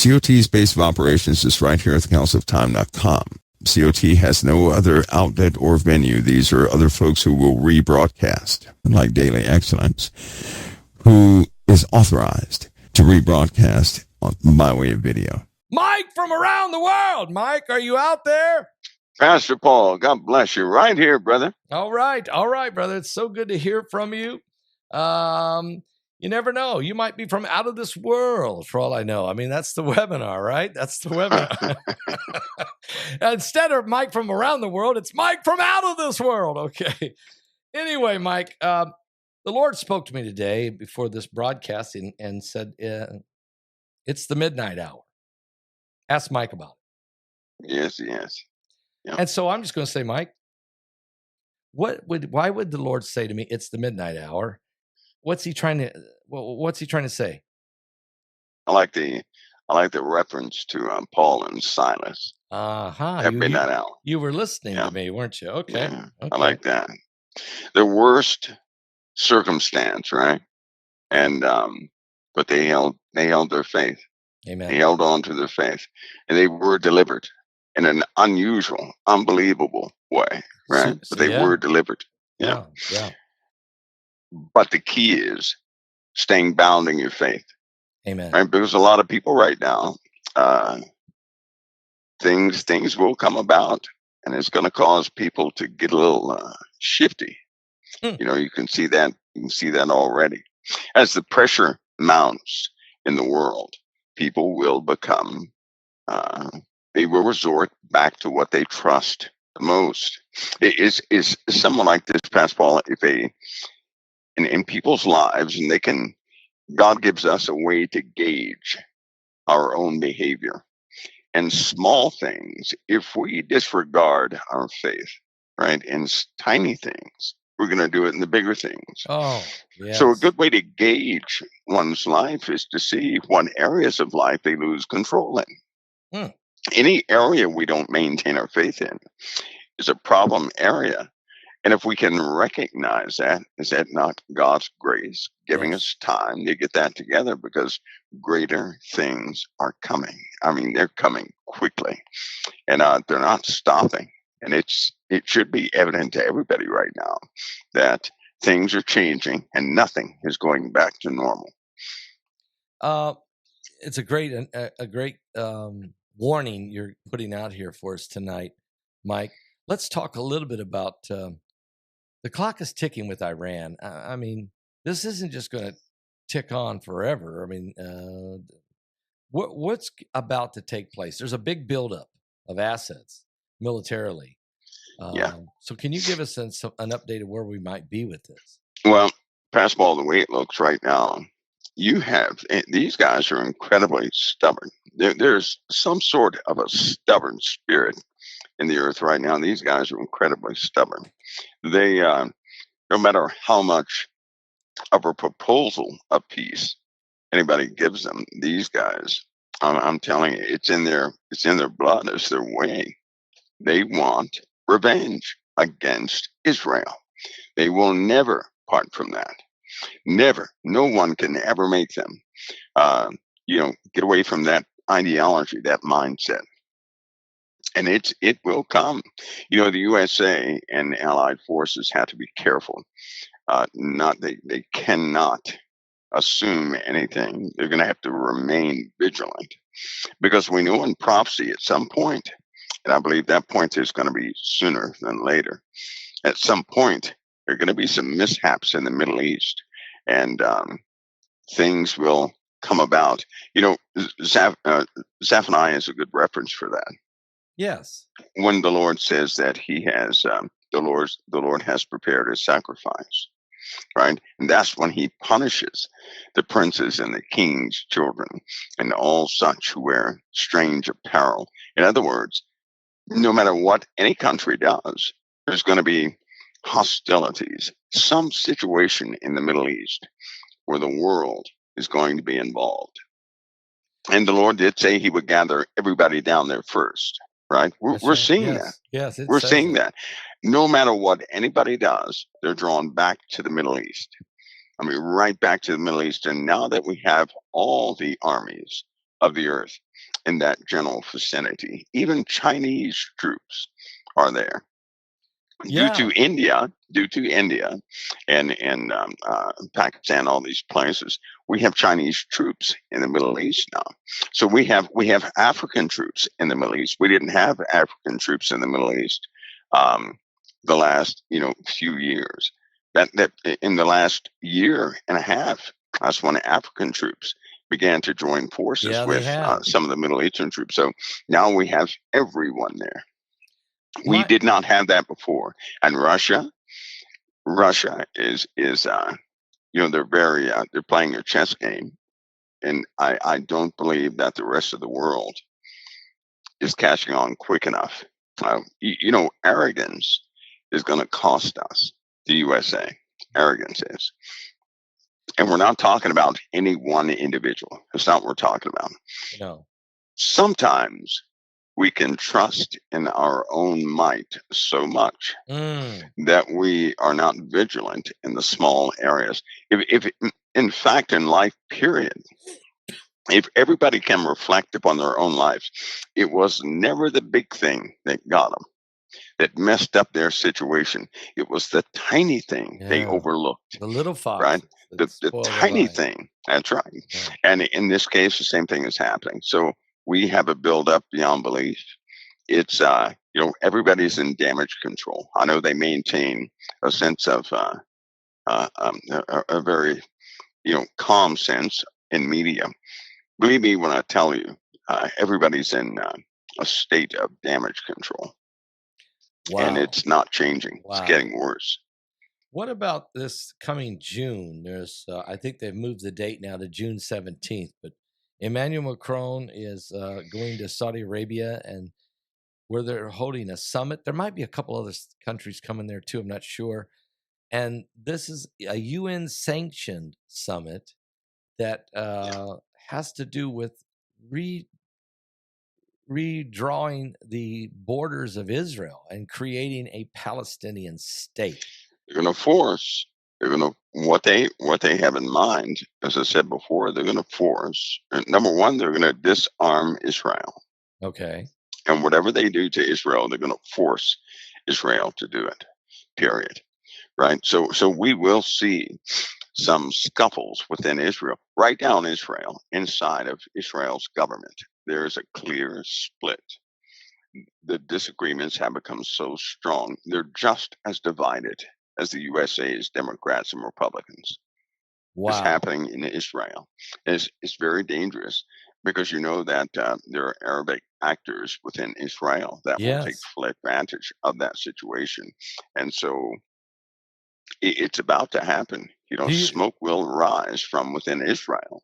COT's base of operations is right here at thecounciloftime.com. COT has no other outlet or venue. These are other folks who will rebroadcast, like DailyExcellence, who is authorized to rebroadcast by way of video. Mike from around the world. Mike, are you out there? Pastor Paul, God bless you. Right here, brother. All right, brother. It's so good to hear from you. You never know. You might be from out of this world, for all I know. I mean, that's the webinar, right? That's the webinar. Instead of Mike from around the world, it's Mike from out of this world. Okay. Anyway, Mike, the Lord spoke to me today before this broadcast and said, it's the midnight hour. Ask Mike about it. Yes. Yeah. And so I'm just going to say, Mike, why would the Lord say to me, it's the midnight hour? What's he trying to say? I like the reference to Paul and Silas. At midnight hour. You were listening to me, weren't you? Okay. Yeah, okay. I like that. The worst circumstance, right? And but they held their faith. Amen. They held on to their faith, and they were delivered in an unusual, unbelievable way, right? But they were delivered. Yeah. But the key is staying bound in your faith. Amen. Right? Because a lot of people right now, things will come about, and it's going to cause people to get a little shifty. You know, you can see that. You can see that already. As the pressure mounts in the world, people will become. They will resort back to what they trust the most. Is someone like this, Pastor Paul? If in people's lives, and God gives us a way to gauge our own behavior. And small things, if we disregard our faith, right, in tiny things, we're going to do it in the bigger things. Oh, yes. So a good way to gauge one's life is to see what areas of life they lose control in. Any area we don't maintain our faith in is a problem area. And if we can recognize that, is that not God's grace giving us time to get that together? Because greater things are coming. I mean, they're coming quickly, and they're not stopping. And it should be evident to everybody right now that things are changing and nothing is going back to normal. It's a great warning you're putting out here for us tonight, Mike. Let's talk a little bit about the clock is ticking with Iran. I mean, this isn't just going to tick on forever. I mean, what's about to take place? There's a big buildup of assets militarily. So can you give us an update of where we might be with this? Well, Pastor Paul, the way it looks right now, these guys are incredibly stubborn. There's some sort of a stubborn spirit in the earth right now. These guys are incredibly stubborn. They, no matter how much of a proposal of peace anybody gives them, these guys, I'm telling you, it's in their blood. It's their way. They want revenge against Israel. They will never part from that. Never. No one can ever make them, get away from that ideology, that mindset. And it will come. The USA and allied forces have to be careful. They cannot assume anything. They're going to have to remain vigilant, because we know in prophecy at some point, and I believe that point is going to be sooner than later. At some point, there are going to be some mishaps in the Middle East, and things will come about. Zephaniah is a good reference for that. Yes. When the Lord says that He has, the Lord has prepared a sacrifice, right? And that's when He punishes the princes and the king's children and all such who wear strange apparel. In other words, no matter what any country does, there's going to be hostilities, some situation in the Middle East where the world is going to be involved. And the Lord did say He would gather everybody down there first. Right? We're seeing that. Yes, we're seeing that. No matter what anybody does, they're drawn back to the Middle East. I mean, right back to the Middle East. And now that we have all the armies of the earth in that general vicinity. Even Chinese troops are there. Yeah. Due to India and Pakistan, all these places, we have Chinese troops in the Middle East now. So we have African troops in the Middle East. We didn't have African troops in the Middle East the last few years. That in the last year and a half, that's when African troops began to join forces with some of the Middle Eastern troops. So now we have everyone there. We did not have that before. And Russia is they're they're playing a chess game, and I don't believe that the rest of the world is catching on quick enough. Arrogance is going to cost us, the USA. Arrogance is. And we're not talking about any one individual. That's not what we're talking about. No. Sometimes we can trust in our own might so much that we are not vigilant in the small areas. If in fact, in life, period, if everybody can reflect upon their own lives, it was never the big thing that got them, that messed up their situation. It was the tiny thing they overlooked. The little fox. Right? The tiny thing. That's right. Yeah. And in this case, the same thing is happening. So we have a buildup beyond belief. It's, everybody's in damage control. I know they maintain a sense of a very, calm sense in media. Believe me when I tell you, everybody's in a state of damage control. Wow. And it's not changing. Wow. It's getting worse. What about this coming June? There's, I think they've moved the date now to June 17th, but Emmanuel Macron is going to Saudi Arabia, and where they're holding a summit. There might be a couple other countries coming there too. I'm not sure. And this is a UN sanctioned summit that has to do with redrawing the borders of Israel and creating a Palestinian state. They're going to force. What they have in mind, as I said before, they're going to force. Number one, they're going to disarm Israel. Okay. And whatever they do to Israel, they're going to force Israel to do it. Period. Right. So we will see some scuffles within Israel, right down Israel, inside of Israel's government. There is a clear split. The disagreements have become so strong. They're just as divided as the USA's Democrats and Republicans. Wow. It's happening in Israel. It's very dangerous because you know that there are Arabic actors within Israel that will take full advantage of that situation. And so it's about to happen. Smoke will rise from within Israel.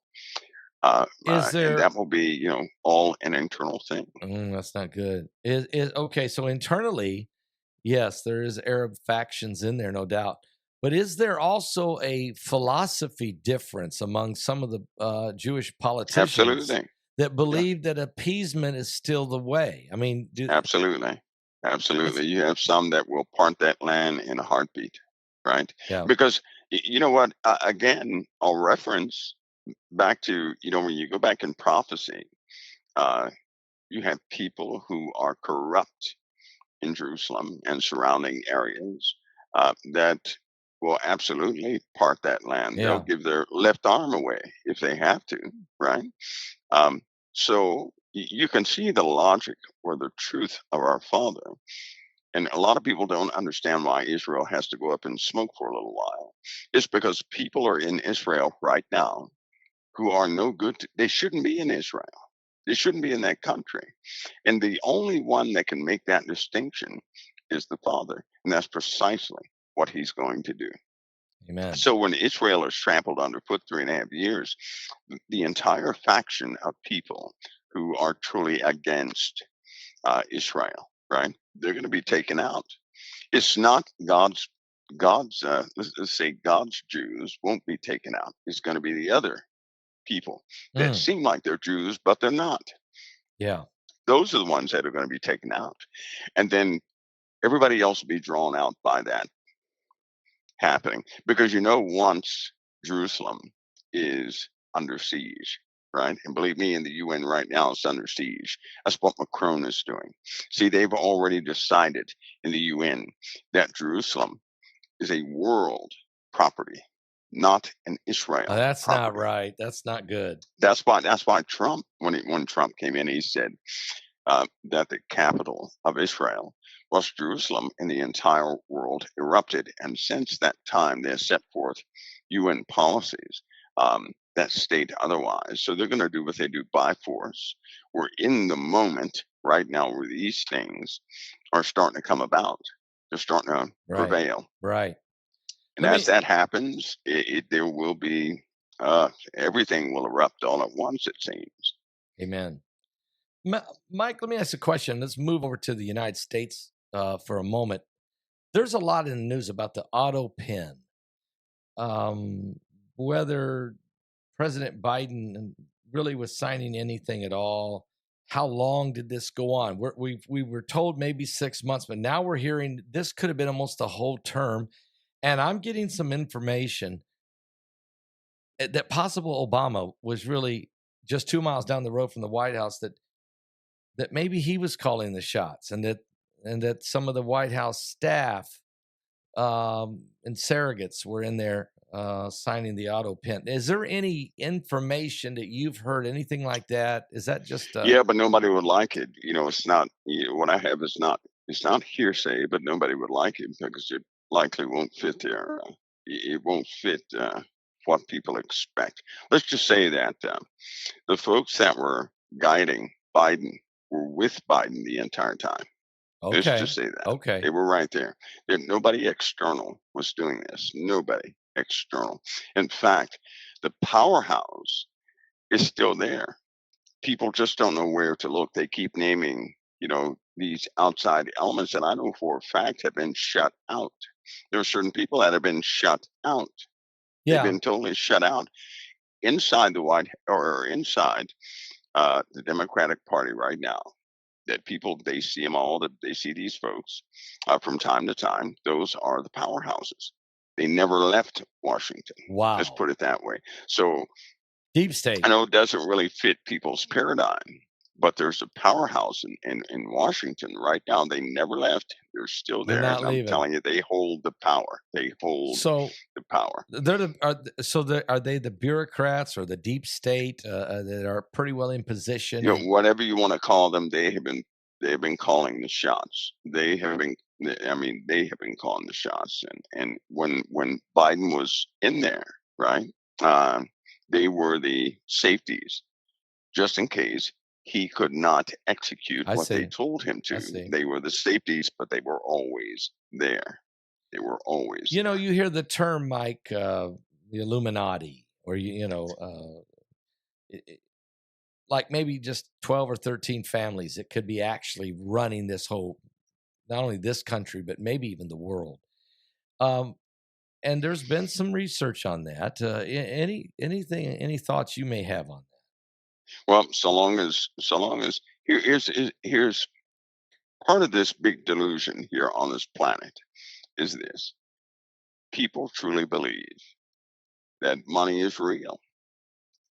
And that will be, all an internal thing. That's not good. Okay, so internally, yes, there is Arab factions in there, no doubt. But is there also a philosophy difference among some of the Jewish politicians that believe that appeasement is still the way? I mean, absolutely. You have some that will part that land in a heartbeat, right? Yeah. Because you know what? Again, I'll reference back to, when you go back in prophecy, you have people who are corrupt in Jerusalem and surrounding areas that will absolutely part that land. Yeah. They'll give their left arm away if they have to, right? So you can see the logic or the truth of our Father. And a lot of people don't understand why Israel has to go up in smoke for a little while. It's because people are in Israel right now who are no good. They shouldn't be in Israel. They shouldn't be in that country. And the only one that can make that distinction is the Father. And that's precisely what he's going to do. Amen. So when Israel is trampled underfoot 3.5 years, the entire faction of people who are truly against Israel, right? They're going to be taken out. It's not God's let's say God's Jews won't be taken out. It's going to be the other people that seem like they're Jews, but they're not. Yeah. Those are the ones that are going to be taken out. And then everybody else will be drawn out by that happening. Because once Jerusalem is under siege, right? And believe me, in the UN right now, it's under siege. That's what Macron is doing. See, they've already decided in the UN that Jerusalem is a world property, not an Israel That's property. not right. That's not good. That's why Trump, when Trump came in, he said that the capital of Israel was Jerusalem, and the entire world erupted. And since that time, they have set forth UN policies that state otherwise. So they're going to do what they do by force. We're in the moment right now where these things are starting to come about. They're starting to prevail. Right. And as that happens, there will be everything will erupt all at once, it seems. Amen. Mike, let me ask a question. Let's move over to the United States for a moment. There's a lot in the news about the Autopin. Whether President Biden really was signing anything at all. How long did this go on? We were told maybe 6 months, but now we're hearing this could have been almost a whole term. And I'm getting some information that possible Obama was really just 2 miles down the road from the White House, that maybe he was calling the shots, and that some of the White House staff and surrogates were in there signing the Autopin. Is there any information that you've heard, anything like that? Is that just yeah, but nobody would like it. It's not. What I have is not. It's not hearsay, but nobody would like it because it likely won't fit there. It won't fit what people expect. Let's just say that the folks that were guiding Biden were with Biden the entire time. Okay. Let's just say that. Okay. They were right there. Nobody external was doing this. Nobody external. In fact, the powerhouse is still there. People just don't know where to look. They keep naming, these outside elements that I know for a fact have been shut out. There are certain people that have been shut out. Yeah. They've been totally shut out inside the inside the Democratic Party right now. That people, they see them all, that they see these folks from time to time. Those are the powerhouses. They never left Washington. Wow. Let's put it that way. So deep state. I know it doesn't really fit people's paradigm, but there's a powerhouse in Washington right now. They never left. They're still there. They're not and leaving. I'm telling you, they hold the power. They hold the power. Are they the bureaucrats or the deep state that are pretty well in position? Whatever you want to call them, they have been calling the shots. They have been calling the shots. And when Biden was in there, right, they were the safeties, just in case he could not execute what they told him to. They were the safeties, but they were always there. They were always there. You hear the term, Mike, the Illuminati, or like maybe just 12 or 13 families that could be actually running this whole, not only this country, but maybe even the world. And there's been some research on that. Any thoughts you may have on that? Well, so long as here's part of this big delusion here on this planet is this: people truly believe that money is real.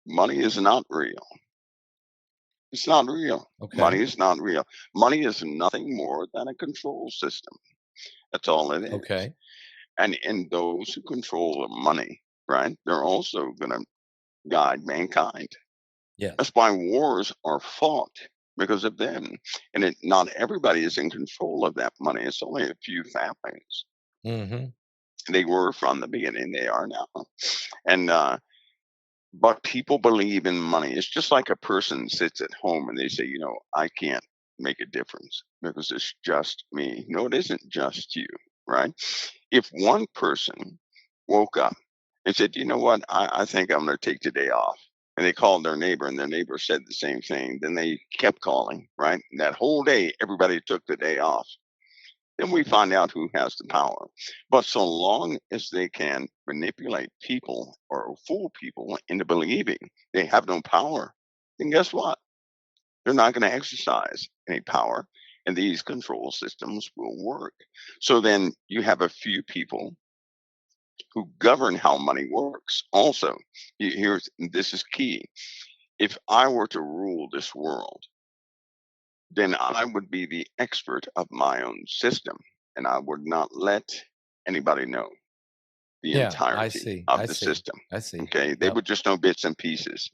Money is not real. It's not real. Okay. Money is not real. Money is nothing more than a control system. That's all it is. Okay. And those who control the money, right, they're also going to guide mankind. Yeah. That's why wars are fought, because of them. And not everybody is in control of that money. It's only a few families. Mm-hmm. They were from the beginning. They are now. And but people believe in money. It's just like a person sits at home and they say, I can't make a difference because it's just me. No, it isn't just you, right? If one person woke up and said, you know what, I think I'm going to take the day off. And they called their neighbor, and their neighbor said the same thing. Then they kept calling, right? And that whole day, everybody took the day off. Then we find out who has the power. But so long as they can manipulate people or fool people into believing they have no power, then guess what? They're not going to exercise any power, and these control systems will work. So then you have a few people who govern how money works. Also, this is key. if I were to rule this world, then I would be the expert of my own system, and I would not let anybody know the entirety of the system. I see. Okay, they would just know bits and pieces.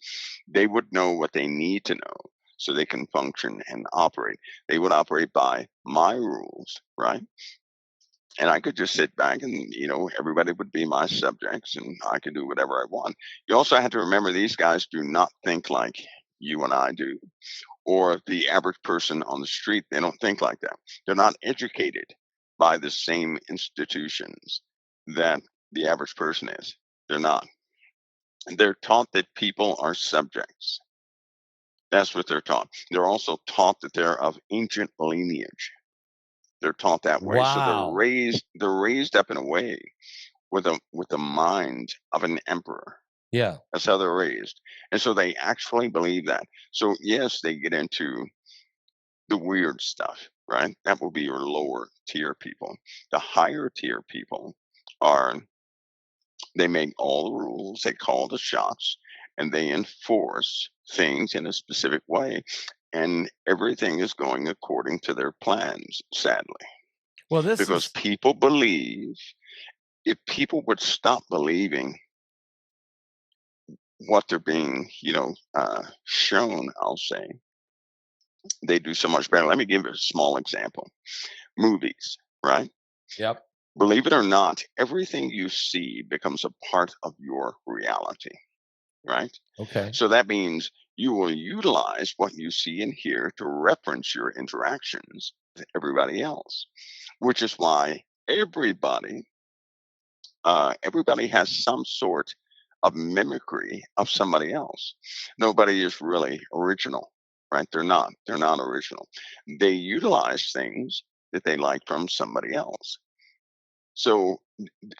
They would know what they need to know so they can function and operate. They would operate by my rules, right? And I could just sit back and, you know, everybody would be my subjects and I could do whatever I want. You also have to remember these guys do not think like you and I do, or the average person on the street. They don't think like that. They're not educated by the same institutions that the average person is. They're not. They're taught that people are subjects. That's what they're taught. They're also taught that they're of ancient lineage. They're taught that way. Wow. So they're raised up in a way with the mind of an emperor. Yeah. That's how they're raised. And so they actually believe that. So yes, they get into the weird stuff, right? That will be your lower tier people. The higher tier people they make all the rules, they call the shots, and they enforce things in a specific way. And everything is going according to their plans, sadly. Well, because people believe, if people would stop believing what they're being, shown, I'll say, they do so much better. Let me give you a small example. Movies, right? Yep. Believe it or not, everything you see becomes a part of your reality, right? Okay. So that means you will utilize what you see and hear to reference your interactions with everybody else, which is why everybody has some sort of mimicry of somebody else. Nobody is really original, right? They're not original. They utilize things that they like from somebody else. So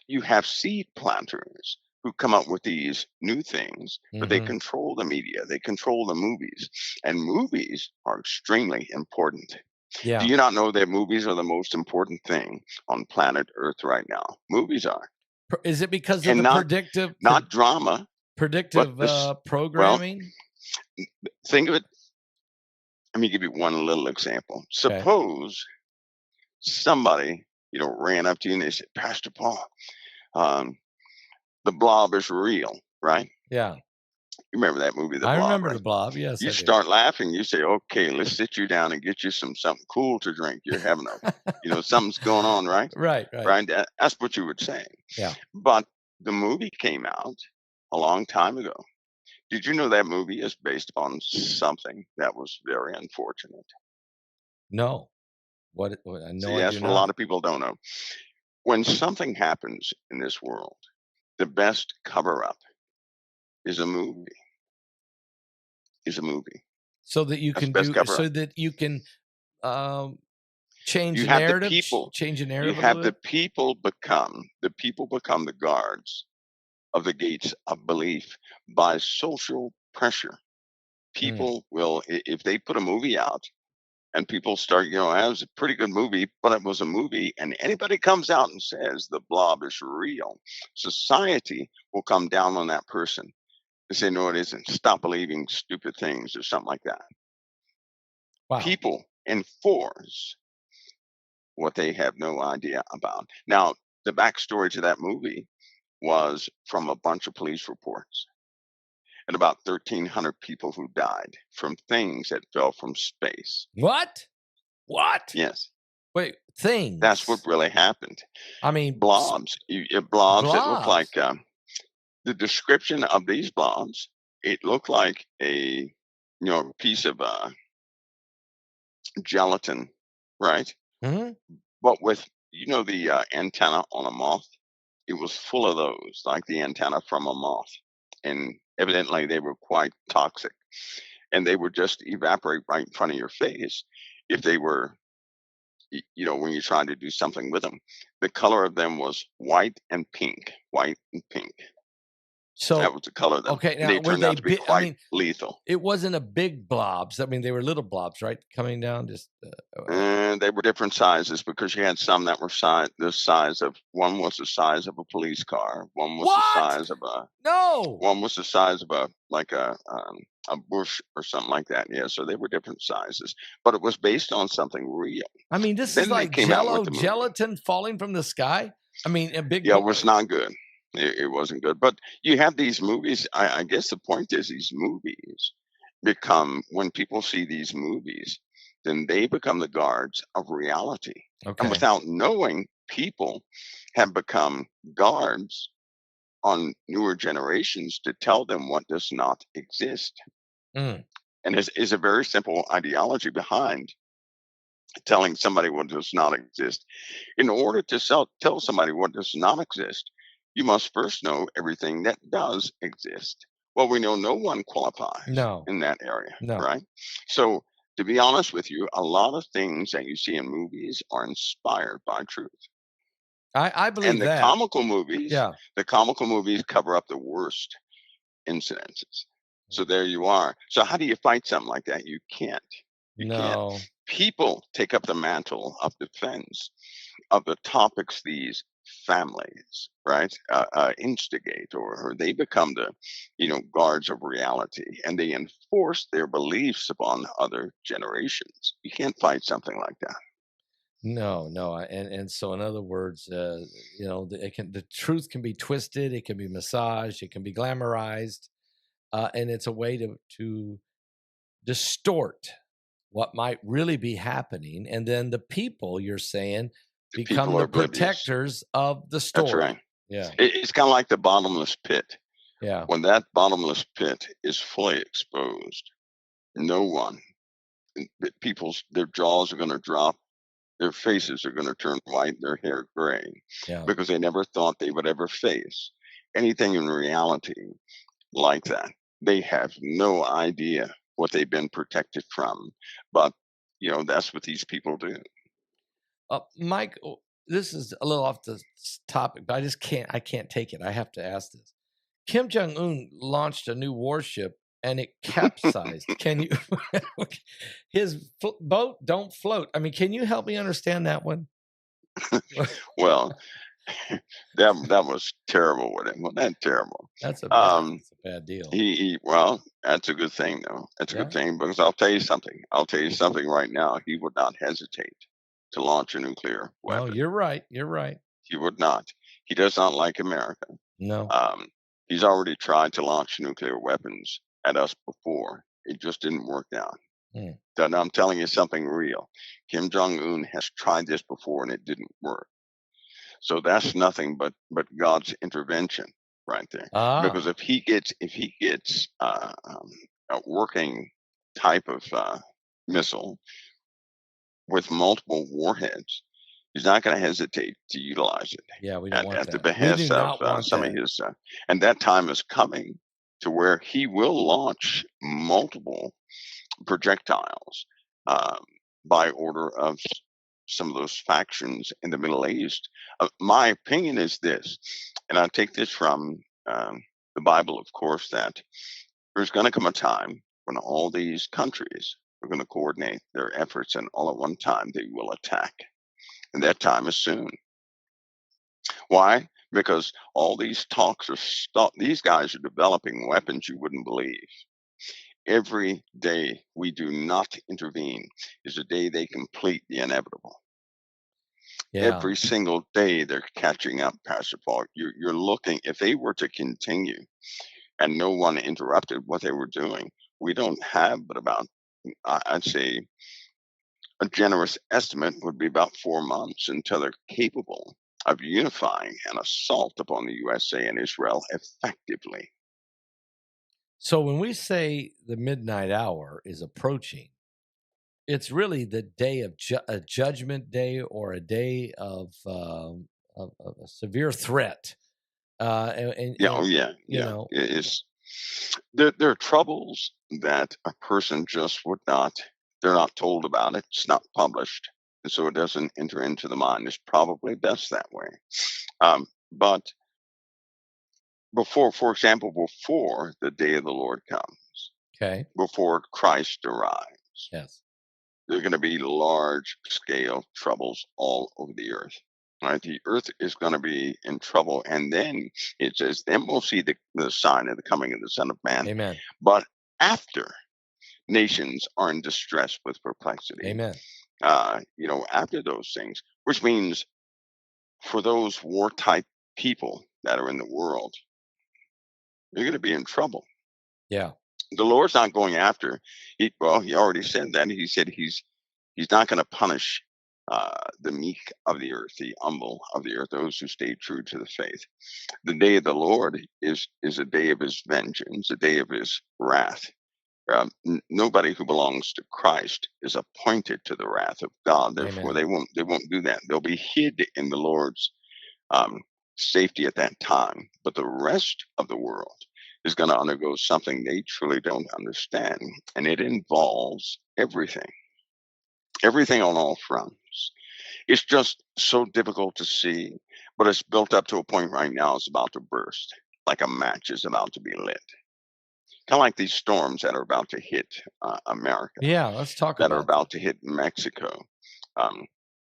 you have seed planters who come up with these new things, but they control the media, they control the movies, and movies are extremely important. Yeah. Do you not know that movies are the most important thing on planet Earth right now? Movies are. Is it because of And the not drama, predictive programming? Think of it. Let me give you one little example. Okay. Suppose somebody, ran up to you and they said, Pastor Paul, the Blob is real, right? Yeah. You remember that movie, The Blob? I remember right? The Blob. Yes. You start laughing. You say, okay, let's sit you down and get you something cool to drink. You're having something's going on, right? Right. That's what you would say. Yeah. But the movie came out a long time ago. Did you know that movie is based on something that was very unfortunate? No. What I know. See, that's what a lot of people don't know. When something happens in this world, the best cover-up is a movie. So that you can change the narrative. Change the narrative. You have the people become the guards of the gates of belief by social pressure. People will, if they put a movie out and people start, that was a pretty good movie, but it was a movie, and anybody comes out and says the Blob is real, society will come down on that person. They say, no, it isn't. Stop believing stupid things or something like that. Wow. People enforce what they have no idea about. Now, the backstory to that movie was from a bunch of police reports and about 1,300 people who died from things that fell from space. What? Yes. Wait, things? That's what really happened. I mean, blobs. Blobs that look like the description of these blobs. It looked like a piece of gelatin, right? Mm-hmm. But with the antenna on a moth, it was full of those, like the antenna from a moth, and evidently they were quite toxic, and they would just evaporate right in front of your face if they were, when you tried to do something with them. The color of them was white and pink. So that was the color of them. Okay, now they turned out to be quite lethal. It wasn't a big blobs. I mean, they were little blobs, right? Coming down, just. And they were different sizes, because you had some that were the size of, one was the size of a police car. One was the size of a. No. One was the size of a bush or something like that. Yeah, so they were different sizes, but it was based on something real. I mean, this Then is they like came out with the movie. gelatin falling from the sky. I mean, a big. Yeah, it was not good. It wasn't good. But you have these movies. I guess the point is these movies become, when people see these movies, then they become the guards of reality. Okay. And without knowing, people have become guards on newer generations to tell them what does not exist. Mm. And is a very simple ideology behind telling somebody what does not exist. In order to tell somebody what does not exist, you must first know everything that does exist. Well, we know no one qualifies in that area, right? So, to be honest with you, a lot of things that you see in movies are inspired by truth. I believe and the that. comical movies, Yeah. the comical movies cover up the worst incidences. So there you are. So how do you fight something like that? You can't. You can't. People take up the mantle of defense of the topics these families, right, instigate, or they become the, guards of reality, and they enforce their beliefs upon other generations. You can't fight something like that. No, and so in other words, the truth can be twisted, it can be massaged, it can be glamorized, and it's a way to distort what might really be happening, and then the people, you're saying, become the protectors of the story. That's right. Yeah, it's kind of like the bottomless pit. Yeah, when that bottomless pit is fully exposed, no one, their jaws are going to drop. Their faces are going to turn white, their hair gray, because they never thought they would ever face anything in reality like that. They have no idea what they've been protected from, but that's what these people do. Mike, this is a little off the topic, but I can't take it. I have to ask this. Kim Jong-un launched a new warship and it capsized. Can you? His boat don't float. I mean, can you help me understand that one? Well, that was terrible with him. Well, that's terrible. That's a bad deal. Well, that's a good thing, though. That's a good thing, because I'll tell you something. Right now. He would not hesitate to launch a nuclear weapon. No, you're right. You're right. He would not. He does not like America. No. He's already tried to launch nuclear weapons at us before. It just didn't work out. And I'm telling you something real. Kim Jong-un has tried this before and it didn't work. So that's nothing but God's intervention right there. Because if he gets a working type of missile with multiple warheads, he's not going to hesitate to utilize it. Yeah, we don't want at that. the behest of some of his, and that time is coming to where he will launch multiple projectiles by order of some of those factions in the Middle East. My opinion is this, and I take this from the Bible, of course, that there's going to come a time when all these countries are going to coordinate their efforts, and all at one time they will attack. And that time is soon. Why? Because all these talks are stopped. These guys are developing weapons you wouldn't believe. Every day we do not intervene is a day they complete the inevitable. Every single day they're catching up, Pastor Paul. You're looking, if they were to continue and no one interrupted what they were doing, we don't have but about, I'd say, a generous estimate would be about 4 months until they're capable of unifying an assault upon the USA and Israel effectively. So when we say the midnight hour is approaching, it's really the day of a judgment day, or a day of a severe threat. It's there are troubles that a person just would not. They're not told about it. It's not published, and so it doesn't enter into the mind. It's probably best that way. But before the day of the Lord comes, before Christ arrives, there are going to be large-scale troubles all over the earth. Right? The earth is going to be in trouble, and then it says, "Then we'll see the sign of the coming of the Son of Man." Amen. But after nations are in distress with perplexity. Amen. After those things, which means for those war-type people that are in the world, you're going to be in trouble. Yeah. The Lord's not going after. He already said that. He said he's not going to punish the meek of the earth, the humble of the earth, those who stay true to the faith. The day of the Lord is a day of his vengeance, a day of his wrath. Nobody who belongs to Christ is appointed to the wrath of God. Therefore, they won't do that. They'll be hid in the Lord's safety at that time. But the rest of the world is going to undergo something they truly don't understand, and it involves everything on all fronts. It's just so difficult to see, but it's built up to a point right now. It's about to burst, like a match is about to be lit. Kind of like these storms that are about to hit America. Yeah, let's talk that are about to hit Mexico.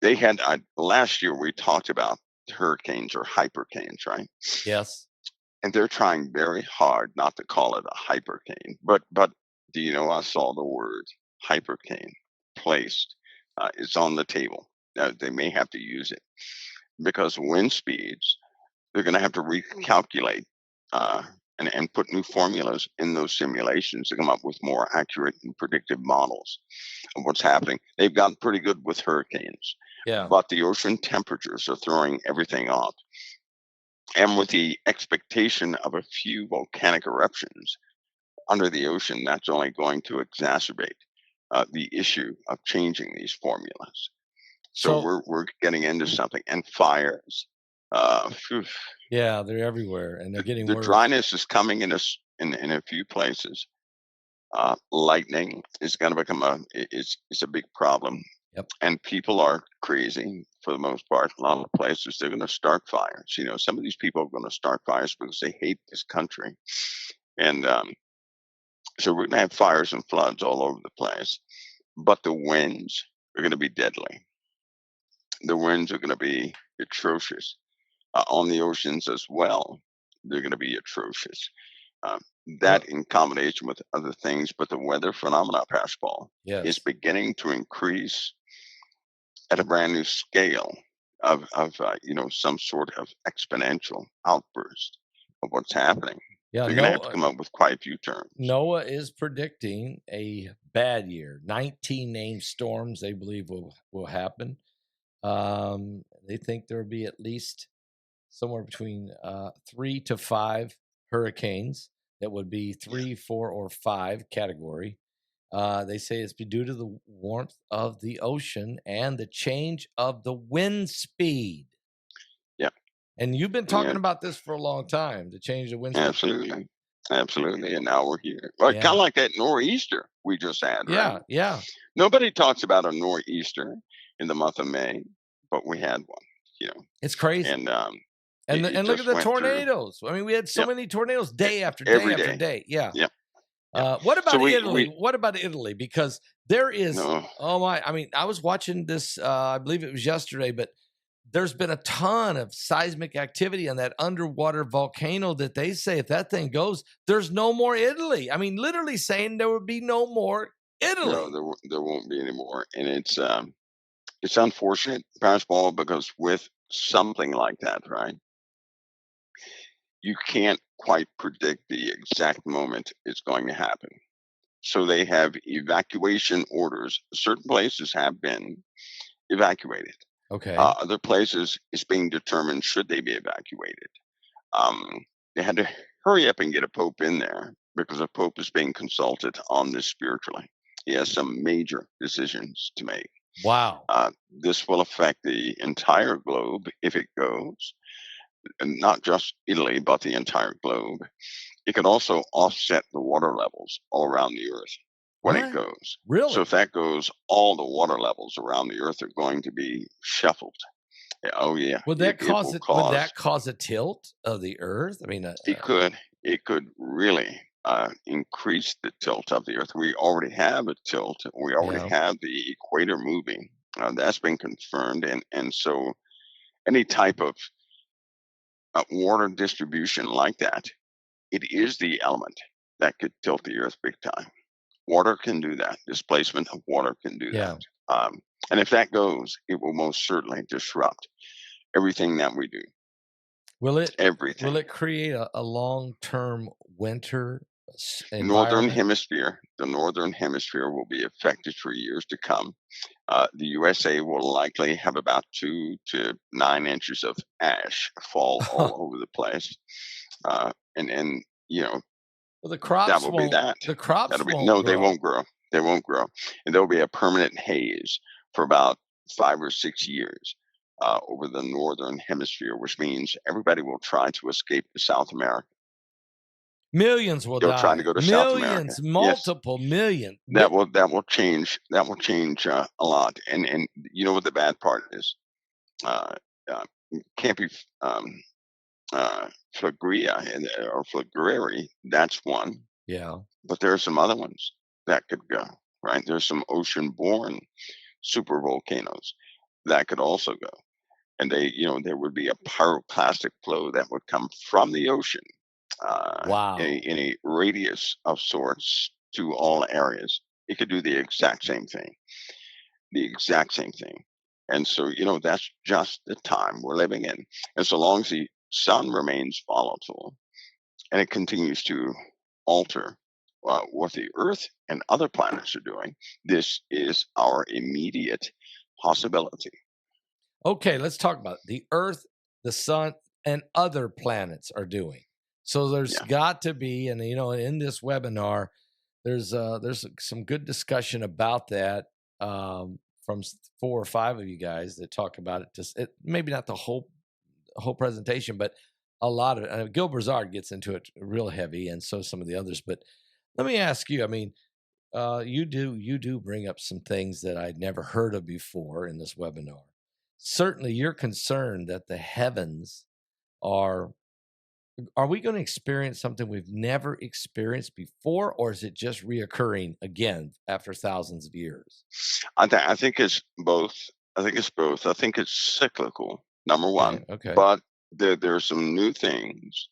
They had last year we talked about hurricanes or hypercanes, right? Yes. And they're trying very hard not to call it a hypercane. But do you know I saw the word hypercane placed? It's on the table. They may have to use it because wind speeds, they're going to have to recalculate and put new formulas in those simulations to come up with more accurate and predictive models of what's happening. They've gotten pretty good with hurricanes, but the ocean temperatures are throwing everything off. And with the expectation of a few volcanic eruptions under the ocean, that's only going to exacerbate the issue of changing these formulas. So we're getting into something. And fires. Yeah, they're everywhere, and they're getting worse. The dryness is coming in a few places. Lightning is going to become it's a big problem. Yep. And people are crazy for the most part. A lot of places they're going to start fires. Some of these people are going to start fires because they hate this country, and so we're going to have fires and floods all over the place. But the winds are going to be deadly. The winds are going to be atrocious. On the oceans as well, they're going to be atrocious. That in combination with other things, but the weather phenomena, Pascal, is beginning to increase at a brand new scale of some sort of exponential outburst of what's happening. Yeah, they're going to have to come up with quite a few terms. NOAA is predicting a bad year. 19 named storms they believe will happen. They think there will be at least somewhere between 3 to 5 hurricanes that would be 3, 4, or 5 category. They say it's due to the warmth of the ocean and the change of the wind speed. Yeah. And you've been talking about this for a long time, to change the wind speed. Absolutely. And now we're here. Well, kind of like that nor'easter we just had, right? Yeah. Nobody talks about a nor'easter in the month of May, but we had one, It's crazy. And look at the tornadoes. I mean, we had so many tornadoes day after day after day. Yeah. Yep. What about Italy? What about Italy? Because there is, I was watching this, I believe it was yesterday, but there's been a ton of seismic activity on that underwater volcano that they say if that thing goes, there's no more Italy. I mean, literally saying there would be no more Italy. No, there won't be any more. And it's unfortunate, Pascal, because with something like that, right, you can't quite predict the exact moment it's going to happen. So they have evacuation orders. Certain places have been evacuated. Okay. Other places, it's being determined should they be evacuated. They had to hurry up and get a pope in there because a pope is being consulted on this spiritually. He has some major decisions to make. Wow. This will affect the entire globe if it goes. And not just Italy, but the entire globe. It could also offset the water levels all around the earth when it goes. Really? So if that goes, all the water levels around the earth are going to be shuffled. Oh yeah. Would that cause a tilt of the earth? I mean, it could really increase the tilt of the earth. We already have a tilt. We already have the equator moving. That's been confirmed, and so any type of water distribution like that, it is the element that could tilt the Earth big time. Water can do that. Displacement of water can do Yeah. that. And if that goes, it will most certainly disrupt everything that we do. Will it Everything. create a long-term winter Northern environment? Hemisphere, the Northern Hemisphere will be affected for years to come. The USA will likely have about 2 to 9 inches of ash fall all over the place. And you know, Well, the crops that will be won't. that. The crops That'll be won't no, grow. they won't grow. They won't grow. And there'll be a permanent haze for about 5 or 6 years over the Northern Hemisphere, which means everybody will try to escape to South America. Millions will They'll die. try to go to South America. Millions, multiple million. That will change. That will change a lot. And you know what the bad part is? Can't be Flagria or Flagreri. That's one. Yeah. But there are some other ones that could go. Right. There's some ocean-borne super volcanoes that could also go. And there would be a pyroclastic flow that would come from the ocean. Wow. In a radius of sorts to all areas. It could do the exact same thing. And so, that's just the time we're living in. And so long as the sun remains volatile and it continues to alter what the Earth and other planets are doing, this is our immediate possibility. Okay, let's talk about it. The Earth, the sun, and other planets are doing. So there's got to be, and in this webinar, there's some good discussion about that from 4 or 5 of you guys that talk about it. Just maybe not the whole presentation, but a lot of it. Gil Broussard gets into it real heavy, and so some of the others. But let me ask you. I mean, you do bring up some things that I'd never heard of before in this webinar. Certainly, you're concerned that the heavens are we going to experience something we've never experienced before, or is it just reoccurring again after thousands of years? I think it's both. I think it's cyclical, number one. Okay. But there are some new things.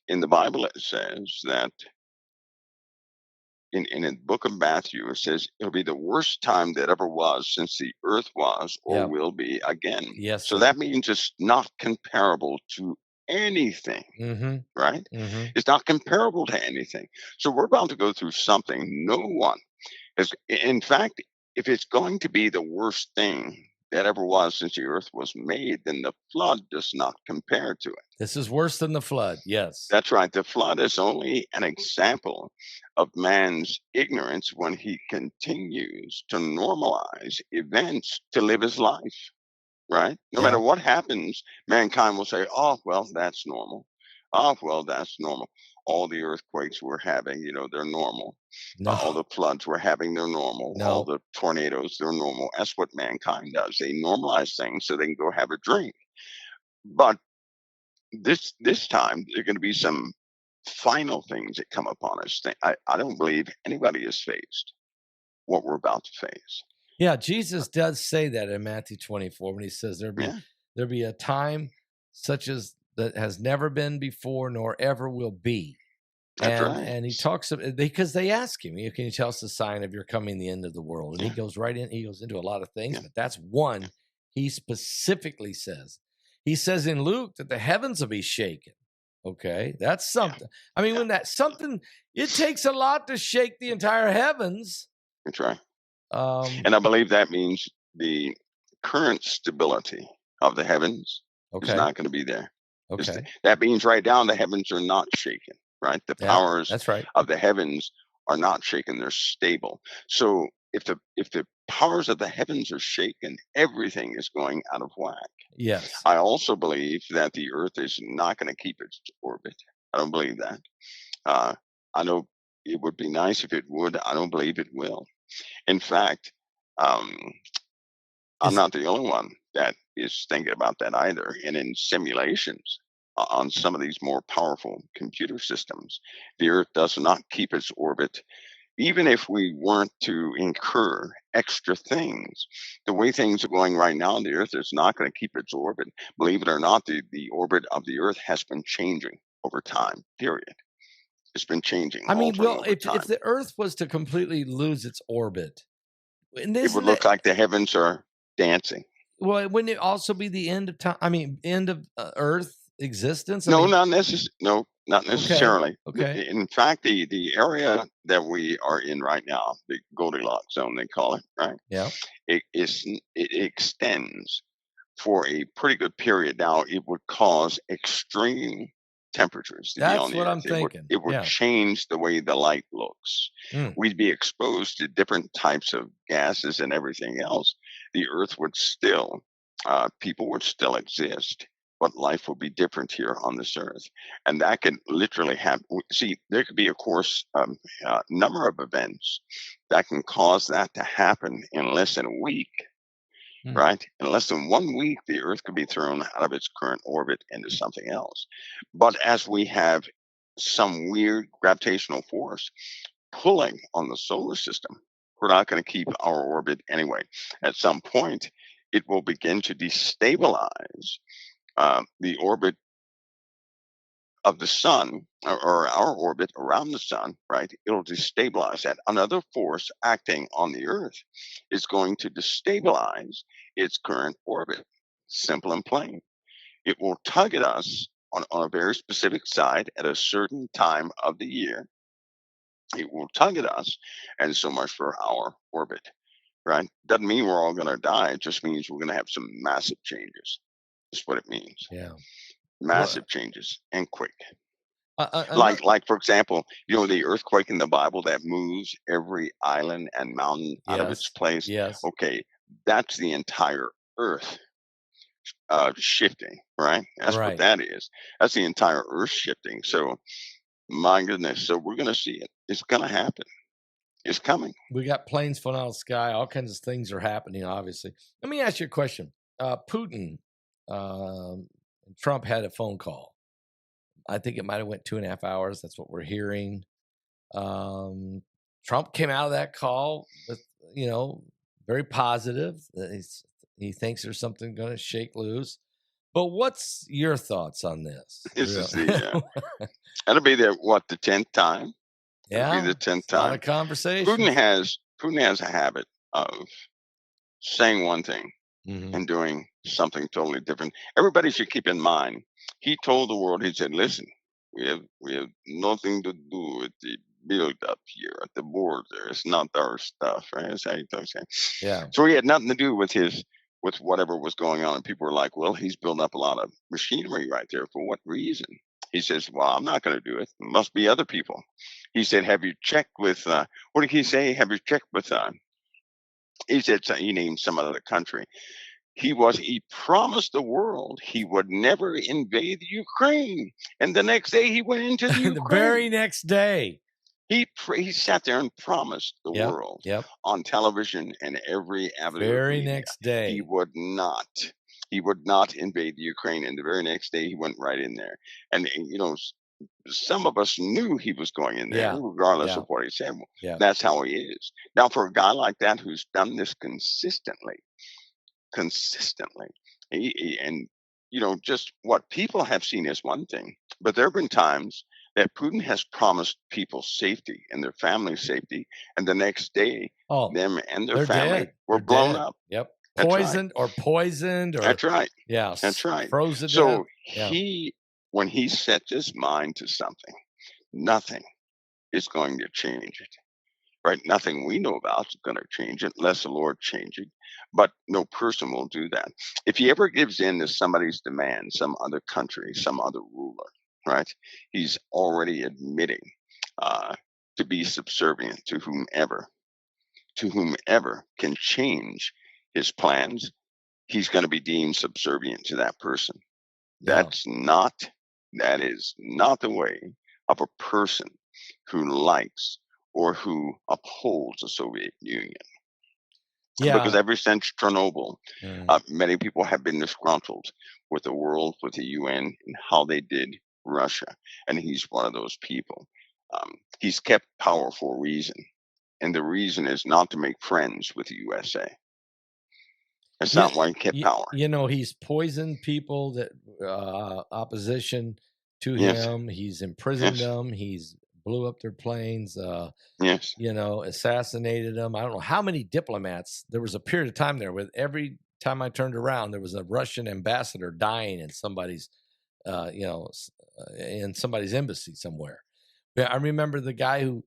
In the Bible, it says that in the book of Matthew, it says it'll be the worst time that ever was since the earth was or will be again. Yes. So that means it's not comparable to anything, right? It's not comparable to anything. So we're about to go through something no one is. In fact, if it's going to be the worst thing that ever was since the earth was made, then the flood does not compare to it. This is worse than the flood. Yes. That's right. The flood is only an example of man's ignorance when he continues to normalize events to live his life. Right? No matter what happens, mankind will say, oh, well, that's normal. Oh, well, that's normal. All the earthquakes we're having, they're normal. No. All the floods we're having, they're normal. No. All the tornadoes, they're normal. That's what mankind does. They normalize things so they can go have a drink. But this time, there are going to be some final things that come upon us. I don't believe anybody has faced what we're about to face. Yeah, Jesus does say that in Matthew 24 when he says there'll be a time such as that has never been before nor ever will be. That's right. And he talks because they ask him, can you tell us the sign of your coming, the end of the world? And he goes into a lot of things, but that's one he specifically says. He says in Luke that the heavens will be shaken. Okay, that's something. I mean, when that's something, it takes a lot to shake the entire heavens. That's right. And I believe that means the current stability of the heavens is not going to be there. Okay. That means right now the heavens are not shaken, right? The powers of the heavens are not shaken. They're stable. So if the powers of the heavens are shaken, everything is going out of whack. Yes. I also believe that the earth is not going to keep its orbit. I don't believe that. I know it would be nice if it would. I don't believe it will. In fact, I'm not the only one that is thinking about that either. And in simulations on some of these more powerful computer systems, the Earth does not keep its orbit. Even if we weren't to incur extra things, the way things are going right now, the Earth is not going to keep its orbit. Believe it or not, the orbit of the Earth has been changing over time, period. It's been changing. I mean, altering well, over time. if the Earth was to completely lose its orbit, It would look like the heavens are dancing. Well, wouldn't it also be the end of time? I mean, end of Earth existence? No, mean, not necessarily. No, not necessarily. Okay. In fact, the area that we are in right now, the Goldilocks zone, they call it, right? Yeah. It extends for a pretty good period. Now, it would cause extreme temperatures to be That's on the what Earth. I'm thinking. It would change the way the light looks. We'd be exposed to different types of gases and everything else. The Earth would still, people would still exist, but life would be different here on this Earth. And that could literally happen. See, there could be, of course, a number of events that can cause that to happen in less than a week. Right? In less than 1 week, the Earth could be thrown out of its current orbit into something else. But as we have some weird gravitational force pulling on the solar system, we're not going to keep our orbit anyway. At some point, it will begin to destabilize the orbit of the sun, or our orbit around the sun, right? It'll destabilize that. Another force acting on the Earth is going to destabilize its current orbit. Simple and plain. It will tug at us on a very specific side at a certain time of the year. It will tug at us, and so much for our orbit, right? Doesn't mean we're all going to die. It just means we're going to have some massive changes. That's what it means. Yeah. Massive changes, and quick. Like, for example, the earthquake in the Bible that moves every island and mountain out of its place. Yes. Okay, that's the entire Earth shifting, right? That's what that is. That's the entire Earth shifting. So, my goodness. So we're going to see it. It's going to happen. It's coming. We got planes falling out of the sky. All kinds of things are happening, obviously. Let me ask you a question. Putin, Trump had a phone call. I think it might have went 2.5 hours. That's what we're hearing. Trump came out of that call with, very positive. He thinks there's something going to shake loose. But what's your thoughts on this? This is that'll be the 10th time. Yeah, it'll be the 10th time. A lot of conversation. Putin has a habit of saying one thing and doing something totally different. Everybody should keep in mind. He told the world, he said, listen, we have nothing to do with the build up here at the border. It's not our stuff, right? That's how he talks. Yeah. So he had nothing to do with whatever was going on. And people were like, well, he's building up a lot of machinery right there. For what reason? He says, well, I'm not going to do it. It must be other people. He said, have you checked with, what did he say? Have you checked with, he said, he named some other country. He promised the world he would never invade Ukraine. And the next day he went into the Ukraine. The very next day. He sat there and promised the world on television and every avenue. Very next day. He would not invade the Ukraine. And the very next day he went right in there. And some of us knew he was going in there, regardless of what he said. That's how he is. Now, for a guy like that who's done this consistently, and just what people have seen is one thing, but there have been times that Putin has promised people safety and their family safety, and the next day them and their family were blown up. Yep. Poisoned. That's right. Yeah. That's right. Frozen. So when he sets his mind to something, nothing is going to change it. Right? Nothing we know about is going to change it unless the Lord changes it. But no person will do that. If he ever gives in to somebody's demand, some other country, some other ruler, right? He's already admitting to be subservient to whomever can change his plans. He's going to be deemed subservient to that person. Yeah. That is not the way of a person who likes or who upholds the Soviet Union. Yeah. Because ever since Chernobyl, many people have been disgruntled with the world, with the UN, and how they did Russia. And he's one of those people. He's kept power for a reason. And the reason is not to make friends with the USA. That's not why he kept power. He's poisoned people that opposition to him. He's imprisoned them. He's blew up their planes, Yes. assassinated them. I don't know how many diplomats. There was a period of time there where every time I turned around, there was a Russian ambassador dying in somebody's, in somebody's embassy somewhere. Yeah, I remember the guy who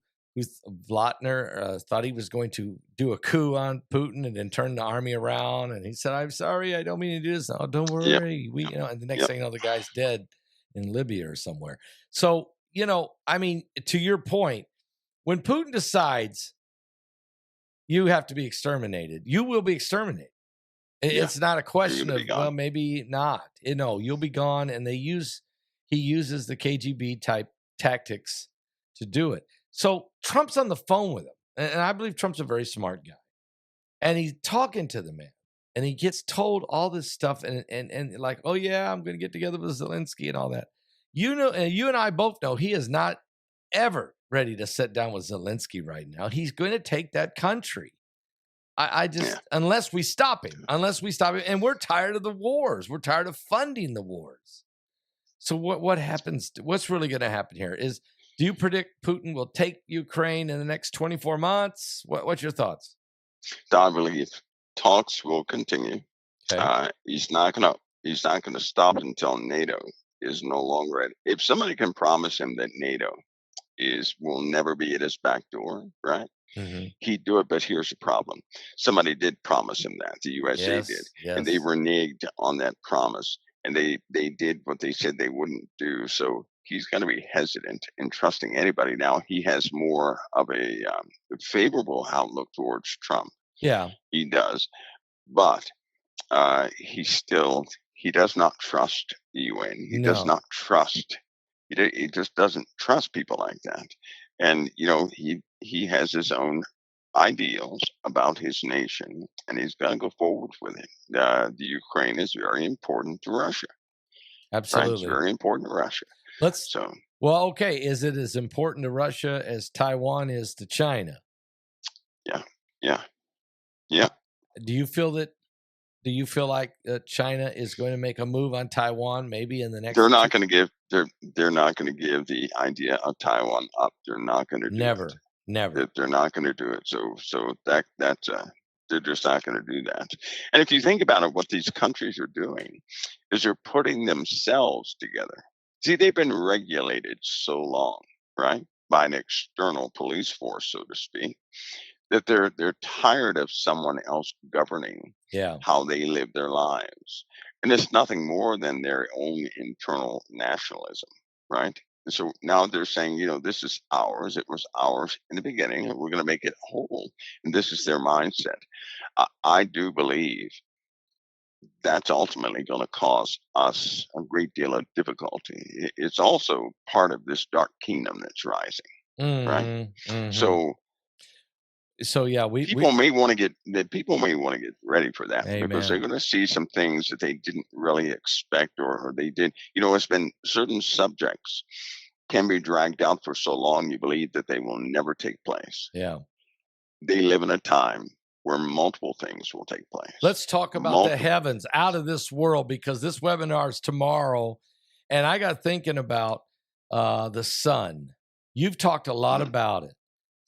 Vlatner thought he was going to do a coup on Putin and then turn the army around. And he said, "I'm sorry, I don't mean to do this." "Oh, don't worry." And the next thing you know, the guy's dead in Libya or somewhere. So, I mean, to your point, when Putin decides you have to be exterminated, you will be exterminated. It's not a question of, well, maybe not. You'll be gone. And he uses the KGB type tactics to do it. So Trump's on the phone with him. And I believe Trump's a very smart guy. And he's talking to the man. And he gets told all this stuff and like, oh, yeah, I'm going to get together with Zelensky and all that. And you and I both know he is not ever ready to sit down with Zelensky right now. He's going to take that country. Unless we stop him. And we're tired of the wars. We're tired of funding the wars. So what happens? What's really going to happen here is, do you predict Putin will take Ukraine in the next 24 months? What's your thoughts? I believe talks will continue. Okay. He's not gonna stop until NATO is no longer ready. If somebody can promise him that NATO will never be at his back door, right? Mm-hmm. He'd do it, but here's the problem. Somebody did promise him that. The USA did. Yes. And they reneged on that promise. And they did what they said they wouldn't do. So he's going to be hesitant in trusting anybody. Now, he has more of a favorable outlook towards Trump. Yeah. He does. But he does not trust the UN. He does not trust. He just doesn't trust people like that. And, he has his own ideals about his nation, and he's going to go forward with it. The Ukraine is very important to Russia. Absolutely. Right? It's very important to Russia. Well, okay. Is it as important to Russia as Taiwan is to China? Yeah. Do you feel like China is going to make a move on Taiwan maybe in the next? They're not going to give the idea of Taiwan up. They're not going to do it. Never. They're not going to do it. So that's they're just not going to do that. And if you think about it, what these countries are doing is they're putting themselves together. See, they've been regulated so long, right, by an external police force, so to speak, that they're tired of someone else governing how they live their lives. And it's nothing more than their own internal nationalism, right? And so now they're saying, this is ours. It was ours in the beginning, and we're going to make it whole. And this is their mindset. I do believe that's ultimately going to cause us a great deal of difficulty. It's also part of this dark kingdom that's rising, right? Mm-hmm. So yeah, people may want to get ready for that. Amen. Because they're going to see some things that they didn't really expect, or they did. It's been certain subjects can be dragged out for so long you believe that they will never take place. Yeah, they live in a time where multiple things will take place. Let's talk about the heavens, out of this world, because this webinar is tomorrow, and I got thinking about the sun. You've talked a lot about it.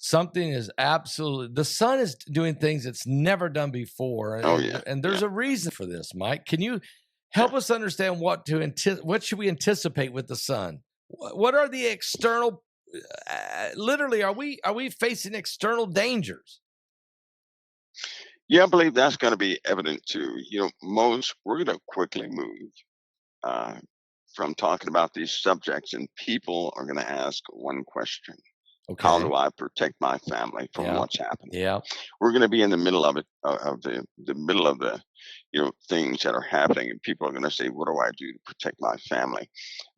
Something is the sun is doing things it's never done before. And there's a reason for this, Mike. Can you help us understand what should we anticipate with the sun? What are the external, literally, are we facing external dangers? Yeah, I believe that's going to be evident too. We're going to quickly move from talking about these subjects, and people are going to ask one question. Okay. How do I protect my family from what's happening? Yeah, we're going to be in the middle of it, the middle of the, things that are happening, and people are going to say, "What do I do to protect my family?"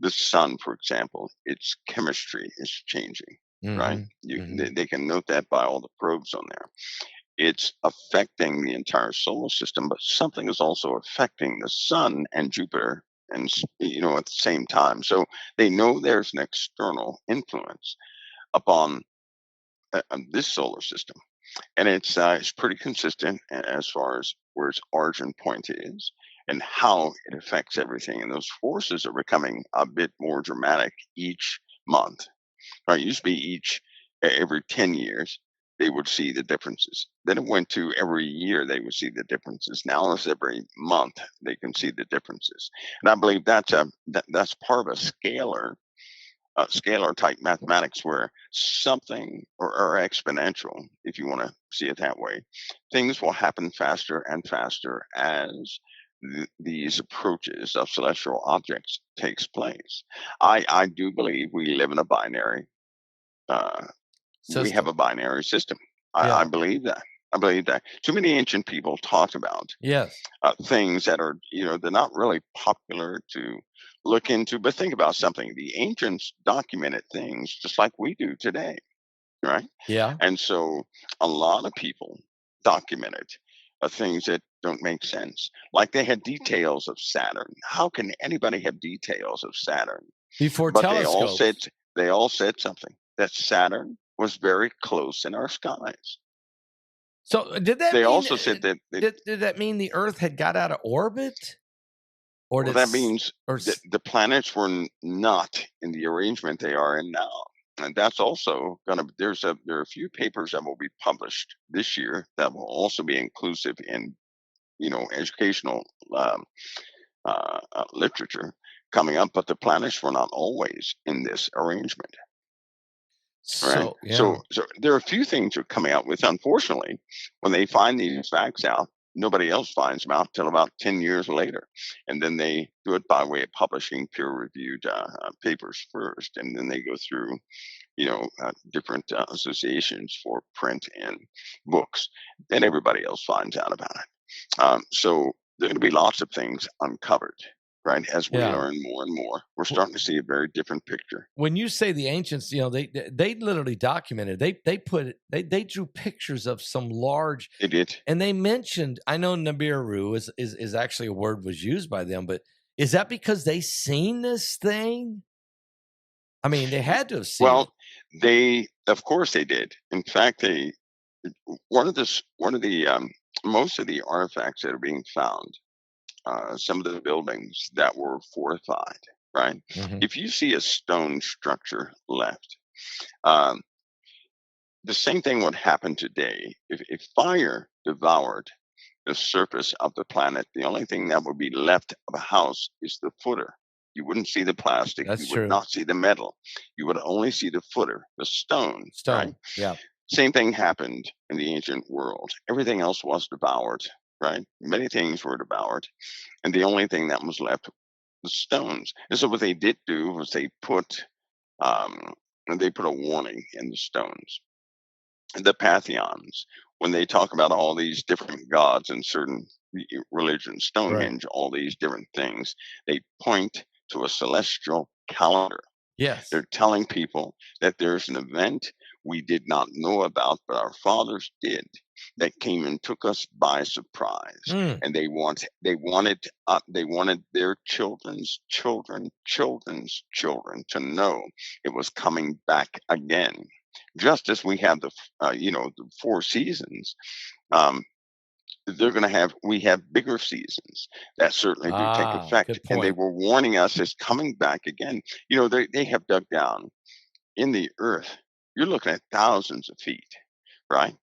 The sun, for example, its chemistry is changing, right? They can note that by all the probes on there. It's affecting the entire solar system, but something is also affecting the sun and Jupiter, and at the same time. So they know there's an external influence upon this solar system, and it's pretty consistent as far as where its origin point is and how it affects everything. And those forces are becoming a bit more dramatic each month. Right? It used to be every 10 years they would see the differences. Then it went to every year they would see the differences. Now it's every month they can see the differences. And I believe that's part of a scalar type mathematics where something or exponential, if you want to see it that way, things will happen faster and faster as these approaches of celestial objects takes place. I do believe we live in a binary. We have a binary system. I believe that. I believe that. Too many ancient people talked about things that are, they're not really popular to look into. But think about something. The ancients documented things just like we do today, right? Yeah. And so a lot of people documented things that don't make sense. Like they had details of Saturn. How can anybody have details of Saturn? Before but telescopes. They all said something, that Saturn was very close in our skies. So did that? They mean, also said that. Did that mean the Earth had got out of orbit? Or that means the planets were not in the arrangement they are in now. And that's also going to, there are a few papers that will be published this year that will also be inclusive in, educational literature coming up, but the planets were not always in this arrangement. Right. So there are a few things that are coming out with, unfortunately, when they find these facts out, nobody else finds them out till about 10 years later. And then they do it by way of publishing peer-reviewed papers first. And then they go through, different associations for print and books. Then everybody else finds out about it. So there are going to be lots of things uncovered. Right, as we learn more and more, we're starting to see a very different picture. When you say the ancients, they literally documented. They drew pictures of some large. They did, and they mentioned. I know Nibiru is actually a word was used by them, but is that because they seen this thing? I mean, they had to have seen. Well, of course they did. In fact, one of the most of the artifacts that are being found. Some of the buildings that were fortified, right? Mm-hmm. If you see a stone structure left, the same thing would happen today. If fire devoured the surface of the planet, the only thing that would be left of a house is the footer. You wouldn't see the plastic. That's you true. would not see the metal. You would only see the footer, the stone. Right? Yeah. Same thing happened in the ancient world. Everything else was devoured. Right? Many things were devoured, and the only thing that was left was stones. And so what they did do was they put a warning in the stones. The pantheons, when they talk about all these different gods in certain religions, Stonehenge, all these different things, they point to a celestial calendar. Yes. They're telling people that there's an event we did not know about, but our fathers did, that came and took us by surprise. And they wanted their children's children to know it was coming back again. Just as we have the 4 seasons, we have bigger seasons that certainly do take effect. And they were warning us it's coming back again. They have dug down in the earth. You're looking at thousands of feet, right?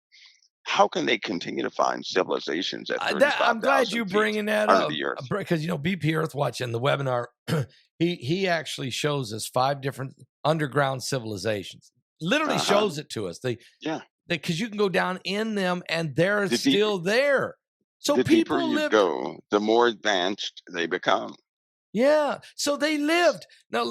How can they continue to find civilizations at 35,000 I'm glad you're bringing that under up, the earth? Because BpEarthWatch in the webinar, he actually shows us 5 different underground civilizations. Literally shows it to us. Because you can go down in them and they're still there. So the people deeper you go, the more advanced they become. Yeah. So they lived. Now,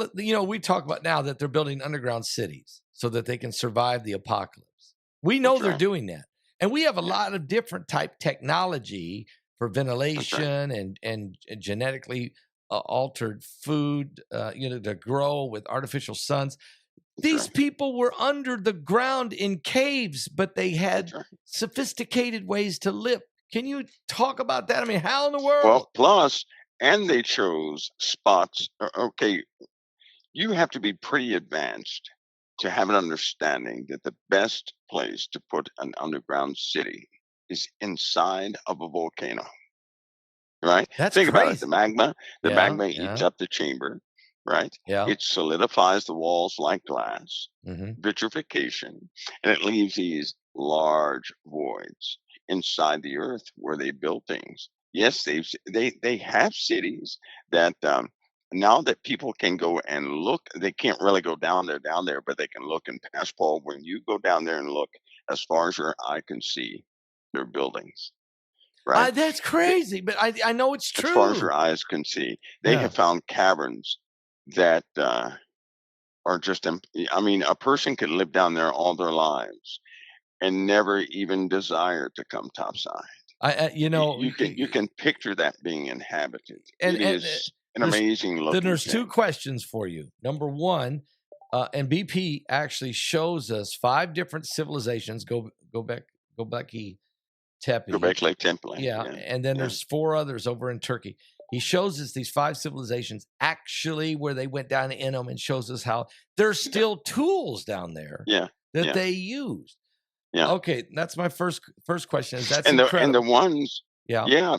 we talk about now that they're building underground cities so that they can survive the apocalypse. We know they're doing that. And we have a lot of different type technology for ventilation and genetically altered food, to grow with artificial suns. These people were under the ground in caves, but they had sophisticated ways to live. Can you talk about that? I mean, how in the world? Well, plus, and they chose spots. Okay, you have to be pretty advanced to have an understanding that the best place to put an underground city is inside of a volcano. Right? That's Think crazy. about it. The magma eats up the chamber. right? Yeah. It solidifies the walls like glass, Mm-hmm. vitrification, and it leaves these large voids inside the earth where they build things. Yes, they have cities that now that people can go and look, they can't really go down there, but they can look and pass. Paul, when you go down there and look, as far as your eye can see, they're buildings, right? That's crazy, but I know it's true. As far as your eyes can see, they have found caverns that are just, I mean, a person could live down there all their lives and never even desire to come topside. You can picture that being inhabited. It is an amazing looking Then there's thing. two questions for you. Number one, and BP actually shows us 5 different civilizations. Göbekli Tepe. Göbekli Tepe. Yeah, and then there's 4 others over in Turkey. He shows us these 5 civilizations actually where they went down in them, and shows us how there's still tools down there that they used. Yeah. Okay, that's my first question. That's incredible. And the ones, yeah,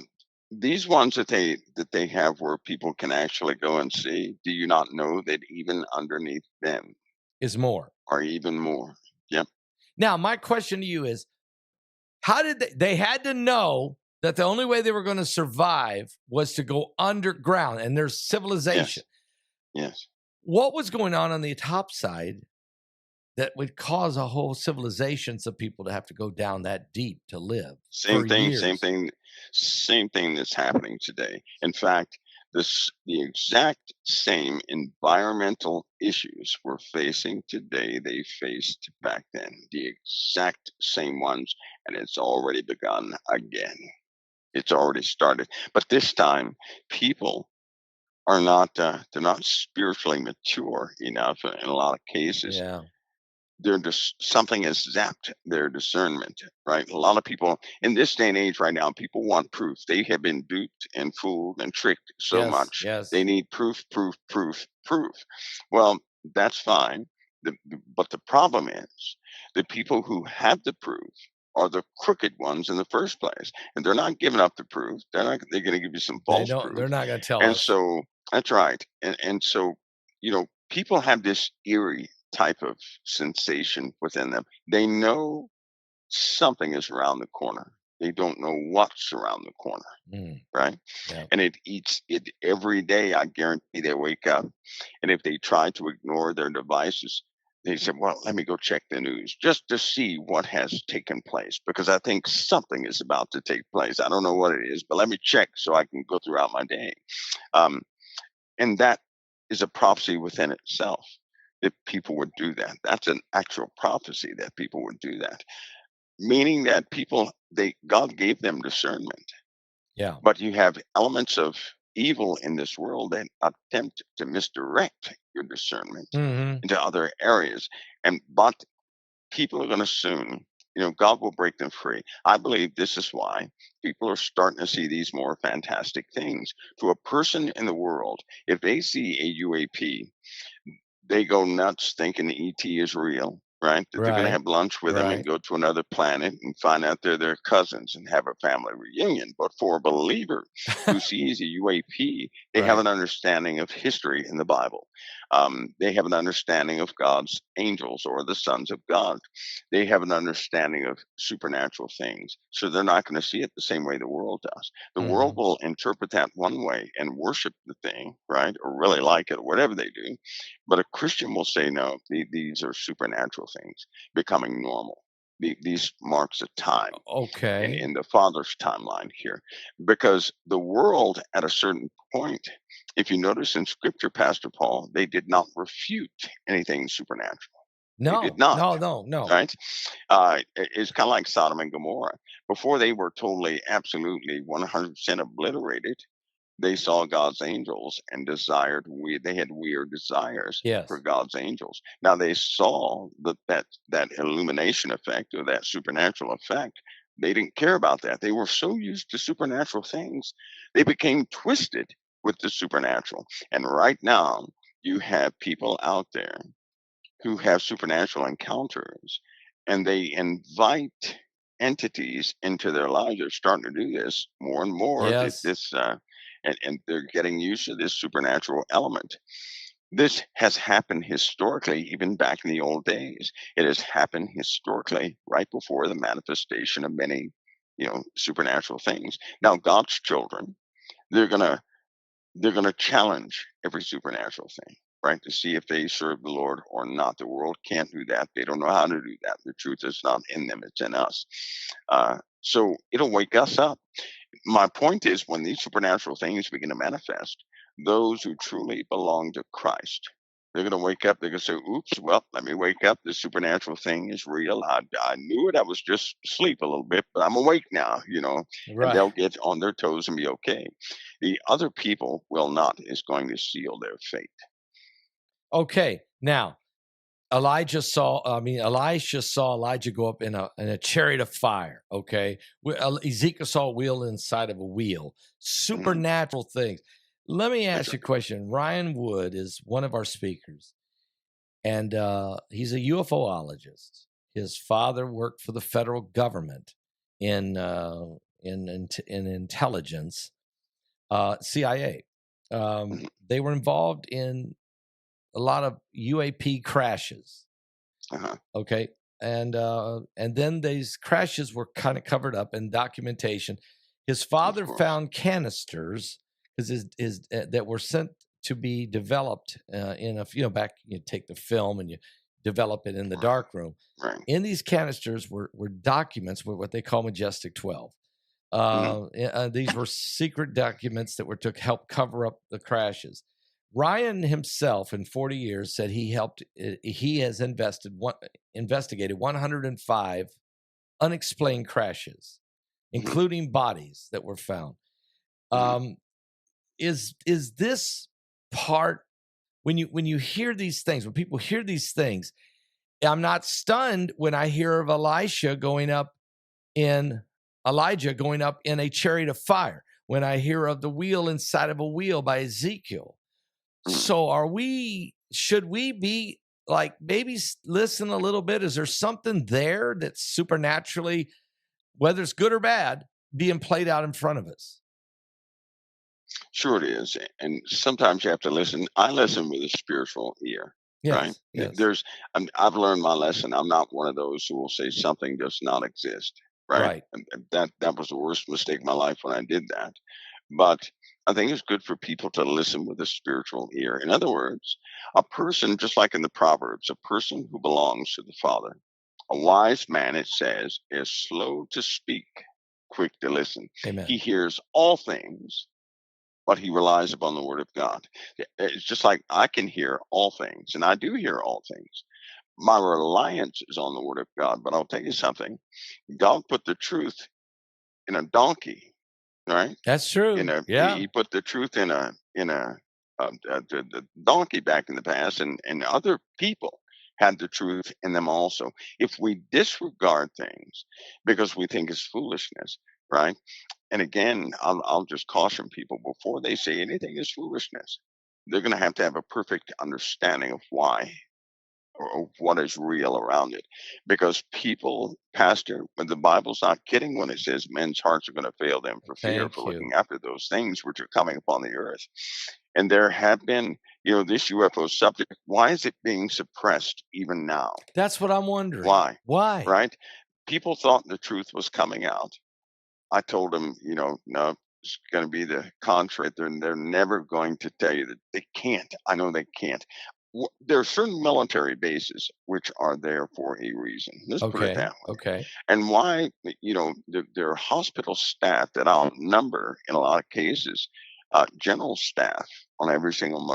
these ones that they have where people can actually go and see. Do you not know that even underneath them is more, or even more? Yep. Now, my question to you is, how did they had to know that the only way they were going to survive was to go underground, and there's civilization. Yes. What was going on the top side that would cause a whole civilizations of people to have to go down that deep to live? Same thing that's happening today. In fact, the exact same environmental issues we're facing today, they faced back then. The exact same ones, and it's already begun again. It's already started. But this time, people are not, they're not spiritually mature enough in a lot of cases. Yeah. They're just, something has zapped their discernment, right? A lot of people in this day and age right now, people want proof. They have been duped and fooled and tricked so much. They need proof. Well, that's fine. But the problem is the people who have the proof are the crooked ones in the first place, and they're not giving up the proof. They're going to give you some false proof. They're not going to tell us. And so that's right. And so, people have this eerie type of sensation within them. They know something is around the corner. They don't know what's around the corner, right? Yeah. And it eats it every day. I guarantee they wake up, and if they try to ignore their devices, they say, well, let me go check the news just to see what has taken place, because I think something is about to take place. I don't know what it is, but let me check so I can go throughout my day. And that is a prophecy within itself, that people would do that. That's an actual prophecy that people would do that, meaning that God gave them discernment. Yeah. But you have elements of evil in this world that attempt to misdirect your discernment into other areas. But people are going to soon, God will break them free. I believe this is why people are starting to see these more fantastic things. To a person in the world, if they see a UAP, they go nuts thinking ET is real, right? That they're going to have lunch with them and go to another planet and find out they're their cousins and have a family reunion. But for a believer who sees a UAP, they have an understanding of history in the Bible. They have an understanding of God's angels or the sons of God. They have an understanding of supernatural things. So they're not going to see it the same way the world does. The world will interpret that one way and worship the thing, right? Or really like it or whatever they do. But a Christian will say, no, these are supernatural things becoming normal. These marks of time. Okay. In the Father's timeline here. Because the world at a certain point, if you notice in Scripture, Pastor Paul, they did not refute anything supernatural. No, they did not. No. Right? It's kind of like Sodom and Gomorrah. Before they were totally, absolutely, 100% obliterated, they saw God's angels and they had weird desires for God's angels. Now they saw that illumination effect or that supernatural effect. They didn't care about that. They were so used to supernatural things, they became twisted with the supernatural. And right now, you have people out there who have supernatural encounters, and they invite entities into their lives. They're starting to do this more and more. And they're getting used to this supernatural element. This has happened historically, even back in the old days. It has happened historically right before the manifestation of many, supernatural things. Now, God's children, they're gonna they're gonna challenge every supernatural thing, right, to see if they serve the Lord or not. The world can't do that. They don't know how to do that. The truth is not in them; it's in us. So it'll wake us up. My point is, when these supernatural things begin to manifest, those who truly belong to Christ, they're going to wake up. They're going to say, oops, well, let me wake up. The supernatural thing is real. I knew it. I was just asleep a little bit, but I'm awake now, and they'll Right. get on their toes and be okay. The other people will not, is going to seal their fate. Okay. Now, Elisha saw Elijah go up in a chariot of fire. Okay. Ezekiel saw a wheel inside of a wheel. Supernatural things. Let me ask you a question. Ryan Wood is one of our speakers, and he's a UFOologist. His father worked for the federal government in intelligence, CIA. They were involved in a lot of UAP crashes. Okay. And then these crashes were kind of covered up in documentation. His father found canisters because that were sent to be developed in back, you take the film and you develop it in the dark room. Right. In these canisters were documents with what they call Majestic 12. These were secret documents that were to help cover up the crashes. Ryan himself, in 40 years, said he has investigated 105 unexplained crashes, including bodies that were found. Is this part, when you hear these things, when people hear these things, I'm not stunned when I hear of Elijah going up in a chariot of fire, when I hear of the wheel inside of a wheel by Ezekiel. So should we be like, maybe listen a little bit? Is there something there that's supernaturally, whether it's good or bad, being played out in front of us? Sure it is. And sometimes you have to listen. I listen with a spiritual ear. Right. Yes. I've learned my lesson. I'm not one of those who will say something does not exist. Right. And that was the worst mistake of my life when I did that. But I think it's good for people to listen with a spiritual ear. In other words, a person, just like in the Proverbs, a person who belongs to the Father, a wise man, it says, is slow to speak, quick to listen. Amen. He hears all things, but he relies upon the word of God. It's just like I can hear all things, and I do hear all things. My reliance is on the word of God. But I'll tell you something. God put the truth in a donkey. Right. That's true. He put the truth in a the donkey back in the past, and other people had the truth in them also. If we disregard things because we think it's foolishness, right? And again, I'll just caution people before they say anything is foolishness. They're going to have a perfect understanding of why, or what is real around it. Because people, Pastor, the Bible's not kidding when it says men's hearts are going to fail them for fear, for looking after those things which are coming upon the earth. And there have been, this UFO subject, why is it being suppressed even now? That's what I'm wondering. Why? Why? Right? People thought the truth was coming out. I told them, no, it's going to be the contrary. They're never going to tell you that they can't. I know they can't. There are certain military bases which are there for a reason. Let's put it that way. Okay. And why, there are hospital staff that outnumber, in a lot of cases, general staff on every single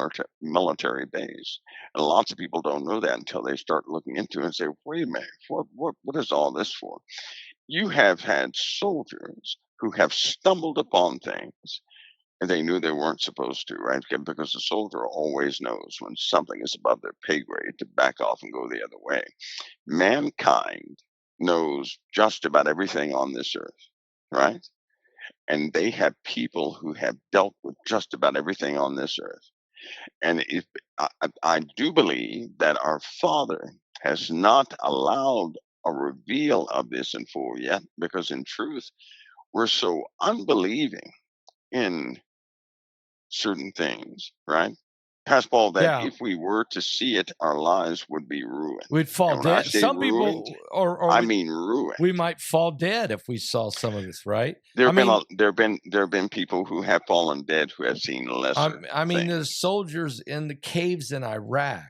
military base. And lots of people don't know that until they start looking into it and say, wait a minute, what is all this for? You have had soldiers who have stumbled upon things and they knew they weren't supposed to, right? Because the soldier always knows when something is above their pay grade to back off and go the other way. Mankind knows just about everything on this earth, right? And they have people who have dealt with just about everything on this earth. And if I do believe that our Father has not allowed a reveal of this in full yet, because in truth, we're so unbelieving in certain things, right? Pascal, that Yeah. if we were to see it, our lives would be ruined. We'd fall And when I dead. say Some ruined, people, or I mean ruined. we might fall dead if we saw some of this, right? There have been people who have fallen dead who have seen lesser. I mean, things. there's soldiers in the caves in Iraq,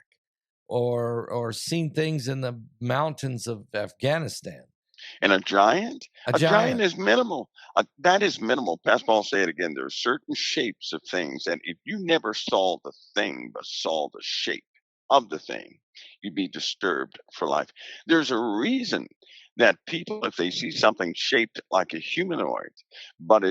or seen things in the mountains of Afghanistan. And a giant is minimal. That is minimal. Pascal, say it again. There are certain shapes of things that if you never saw the thing but saw the shape of the thing, you'd be disturbed for life. There's a reason that people, if they see something shaped like a humanoid, but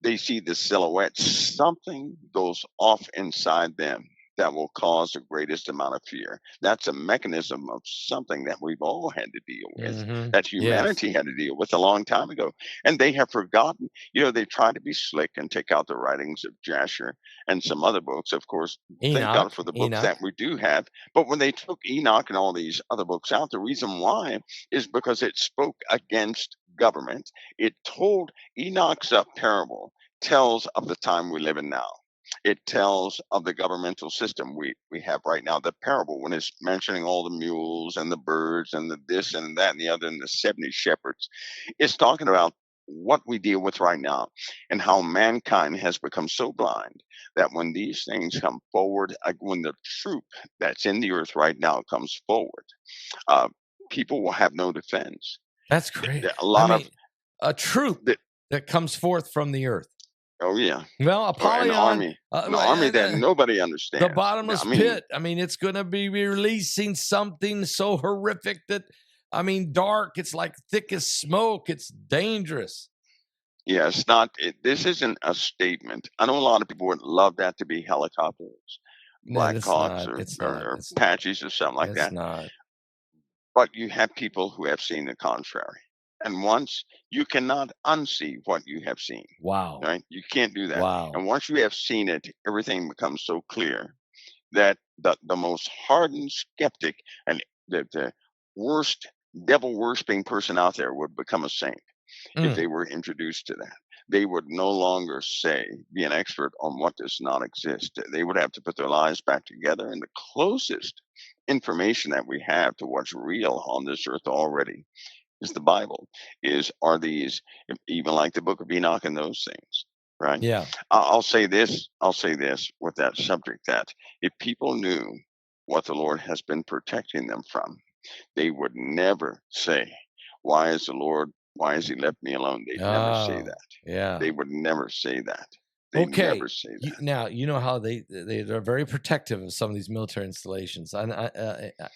they see the silhouette, something goes off inside them that will cause the greatest amount of fear. That's a mechanism of something that we've all had to deal with, that humanity had to deal with a long time ago. And they have forgotten. They try to be slick and take out the writings of Jasher and some other books. Of course, thank God for the books that we do have. But when they took Enoch and all these other books out, the reason why is because it spoke against government. It told Enoch's parable tells of the time we live in now. It tells of the governmental system we have right now. The parable, when it's mentioning all the mules and the birds and the this and that and the other and the 70 shepherds, it's talking about what we deal with right now and how mankind has become so blind that when these things come forward, when the truth that's in the earth right now comes forward, people will have no defense. That's great. A truth that comes forth from the earth. Oh, yeah. Well, an army that nobody understands. The bottomless pit. It's going to be releasing something so horrific that, dark. It's like thick as smoke. It's dangerous. Yeah, it's not. This isn't a statement. I know a lot of people would love that to be helicopters, Black Hawks, or Apaches or something like that. It's not. But you have people who have seen the contrary. And once you cannot unsee what you have seen. Wow. Right? You can't do that. Wow. And once you have seen it, everything becomes so clear that the most hardened skeptic and the worst devil worshipping person out there would become a saint if they were introduced to that. They would no longer be an expert on what does not exist. They would have to put their lives back together. And the closest information that we have to what's real on this earth already is the Bible. Are these even like the book of Enoch and those things, right? Yeah. I'll say this with that subject, that if people knew what the Lord has been protecting them from, they would never say, why has he left me alone? They'd never say that. Yeah. They would never say that. They never say that. Now, you know how they're very protective of some of these military installations.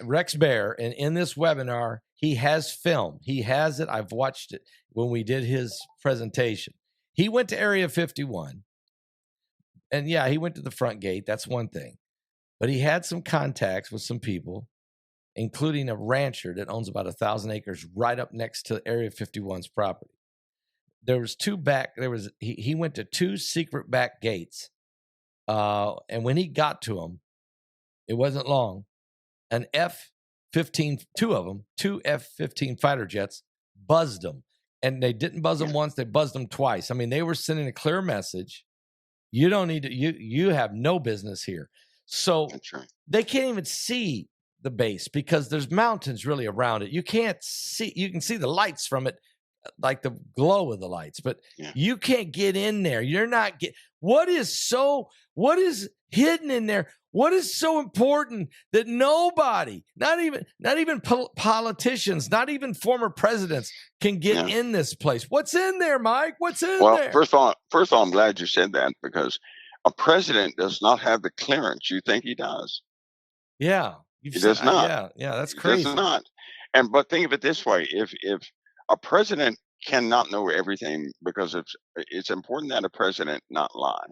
Rex Bear, and in this webinar, he has film. He has it. I've watched it when we did his presentation. He went to Area 51. And yeah, he went to the front gate. That's one thing. But he had some contacts with some people, including a rancher that owns about 1,000 acres right up next to Area 51's property. He went to 2 secret back gates. And when he got to them, it wasn't long. An F-15, 2 of them, 2 F-15 fighter jets buzzed them. And they didn't buzz them once, they buzzed them twice. They were sending a clear message. You don't need to, you have no business here. So they can't even see the base because there's mountains really around it. You can't see, you can see the lights from it, like the glow of the lights, but you can't get in there. You're not what is hidden in there? What is so important that nobody, not even politicians, not even former presidents can get in this place? What's in there, Mike? What's in there? Well, first of all, I'm glad you said that, because a president does not have the clearance you think he does. Yeah. He does not. Yeah, that's crazy. He does not. But think of it this way: if a president cannot know everything, because it's important that a president not lie,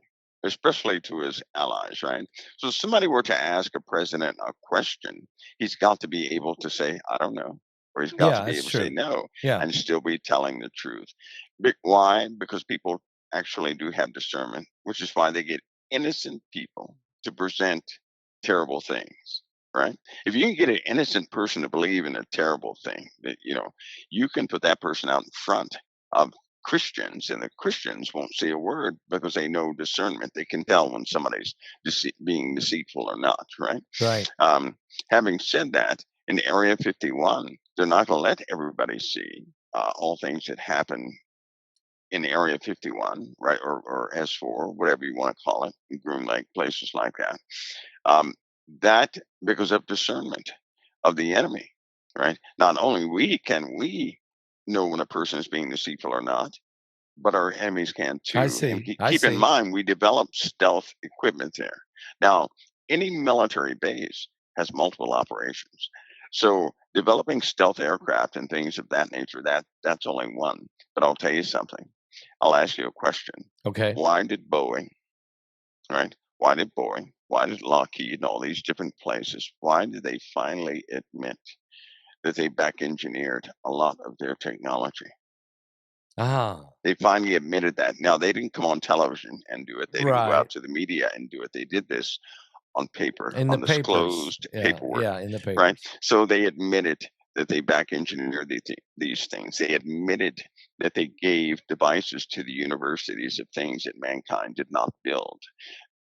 especially to his allies, right? So if somebody were to ask a president a question, he's got to be able to say, I don't know, or he's got to be able to say no, and still be telling the truth. Why? Because people actually do have discernment, which is why they get innocent people to present terrible things. Right? If you can get an innocent person to believe in a terrible thing, that you can put that person out in front of Christians, and the Christians won't say a word because they know discernment. They can tell when somebody's being deceitful or not, right? Right. Having said that, in Area 51, they're not going to let everybody see all things that happen in Area 51, right, or S4, whatever you want to call it, Groom Lake, places like that. That because of discernment of the enemy, right? Not only can we know when a person is being deceitful or not, but our enemies can too. I see. And I keep see. in mind, we develop stealth equipment there. Now, any military base has multiple operations. So developing stealth aircraft and things of that nature, that's only one. But I'll tell you something. I'll ask you a question. Okay. Why did Boeing, right? Why did Boeing, why did Lockheed and all these different places, why did they finally admit that they back engineered a lot of their technology? They finally admitted that. Now, they didn't come on television and do it. They didn't go out to the media and do it. They did this on paper, in the undisclosed paperwork. Yeah, in the papers. Right? So they admitted that they back engineered these things. They admitted that they gave devices to the universities of things that mankind did not build.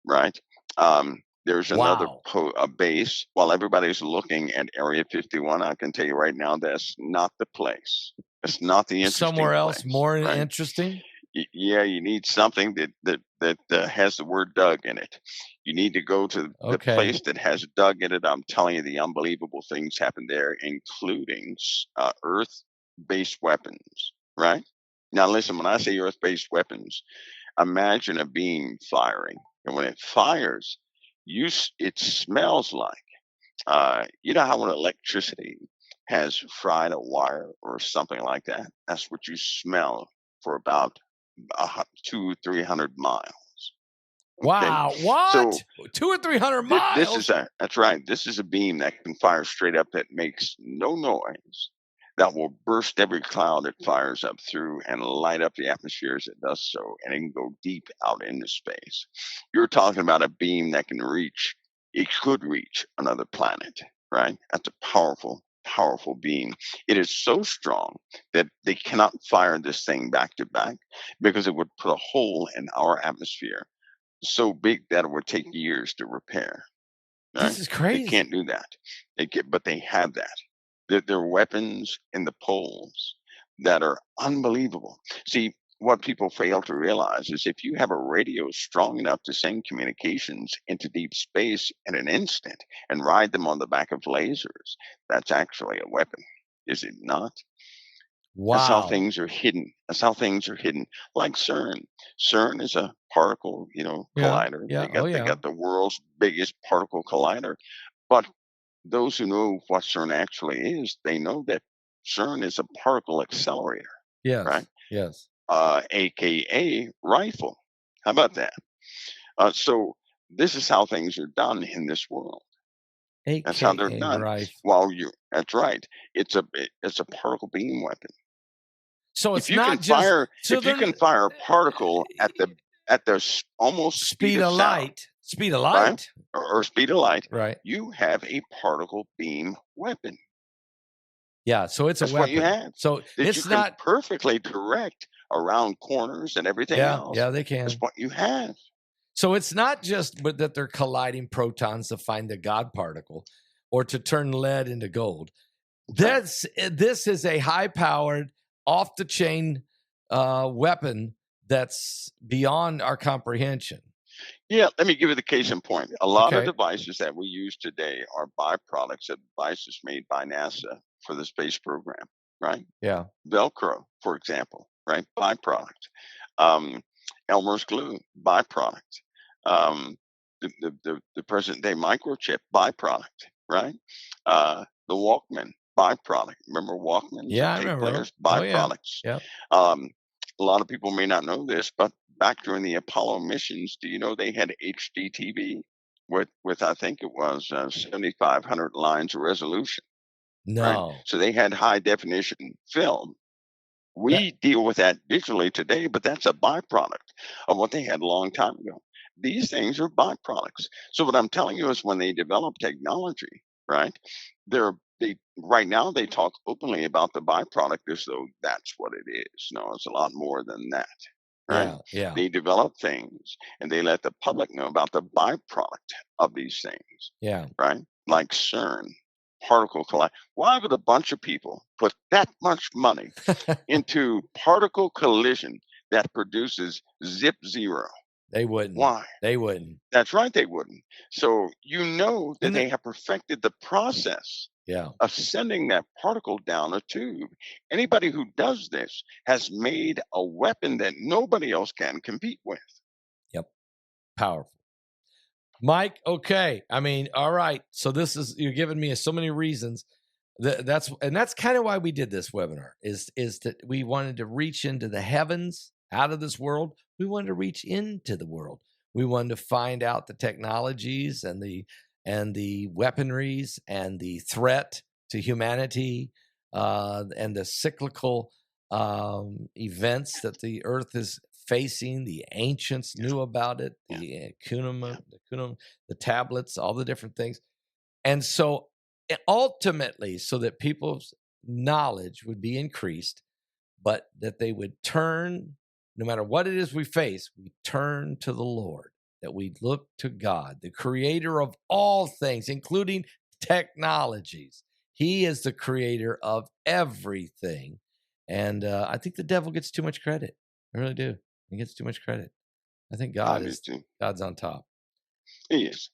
Right? There's another base. While everybody's looking at Area 51, I can tell you right now that's not the place. It's not the interesting somewhere else place, more right? interesting. Yeah, you need something that has the word Doug in it. You need to go to the place that has Doug in it. I'm telling you, the unbelievable things happen there, including Earth-based weapons. Right? Now, listen. When I say Earth-based weapons, imagine a beam firing, and when it fires, it smells like you know how when electricity has fried a wire or something like that. That's what you smell for about 200-300 miles. Okay? Wow! What? So 200 or 300 miles? That's right. This is a beam that can fire straight up that makes no noise. That will burst every cloud it fires up through and light up the atmosphere as it does so, and it can go deep out into space. You're talking about a beam that can reach. It could reach another planet, right? That's a powerful beam. It is so strong that they cannot fire this thing back to back because it would put a hole in our atmosphere so big that it would take years to repair. Right? This is crazy. They can't do that. But they have that. There are weapons in the poles that are unbelievable. See, what people fail to realize is if you have a radio strong enough to send communications into deep space in an instant and ride them on the back of lasers, that's actually a weapon, is it not? Wow. That's how things are hidden. Like CERN. CERN is a particle, collider. Yeah. They got the world's biggest particle collider. But those who know what CERN actually is, they know that CERN is a particle accelerator. Yes. Right? Yes. AKA rifle. How about that? So this is how things are done in this world. That's how they're done. That's right. It's a particle beam weapon. So it's if you not can just fire, if you can fire a particle at the almost speed of light, right? or speed of light, right? You have a particle beam weapon. Yeah, so it's That's a weapon. What you have. So that it's you can not perfectly direct around corners and everything else. Yeah, they can. That's what you have. So it's not just that they're colliding protons to find the God particle or to turn lead into gold. This is a high-powered, off-the-chain weapon that's beyond our comprehension. Yeah, let me give you the case in point. A lot of devices that we use today are byproducts of devices made by NASA for the space program, right? Yeah. Velcro, for example, right? Byproduct. Elmer's glue, byproduct. The present day microchip, byproduct, right? The Walkman, byproduct. Remember Walkmans? Yeah, I remember. Players, byproducts. Yeah. A lot of people may not know this, but back during the Apollo missions, do you know they had HD TV with I think it was 7,500 lines of resolution? No. Right? So they had high definition film. We deal with that digitally today, but that's a byproduct of what they had a long time ago. These things are byproducts. So what I'm telling you is when they develop technology, right, they're right now they talk openly about the byproduct as though that's what it is. No, it's a lot more than that. Right? Yeah, yeah, They develop things and they let the public know about the byproduct of these things. yeah. Right? Like CERN, particle collision. Why would a bunch of people put that much money into particle collision that produces zip zero? They wouldn't. Why? They wouldn't. That's right, they wouldn't. So you know that And they have perfected the process Yeah. of sending that particle down a tube. Anybody who does this has made a weapon that nobody else can compete with. Yep. Powerful. Mike, okay. I mean, all right. So this is, you're giving me so many reasons. That's kind of why we did this webinar is that we wanted to reach into the heavens, out of this world. We wanted to reach into the world. We wanted to find out the technologies and the weaponries and the threat to humanity and the cyclical events that the earth is facing. The ancients knew about it, the the tablets, all the different things. And so ultimately, so that people's knowledge would be increased, but that they would turn, no matter what it is we face, we turn to the Lord, that we look to God, the creator of all things, including technologies. He is the creator of everything. And I think the devil gets too much credit. I really do. He gets too much credit. I think God's on top. He is.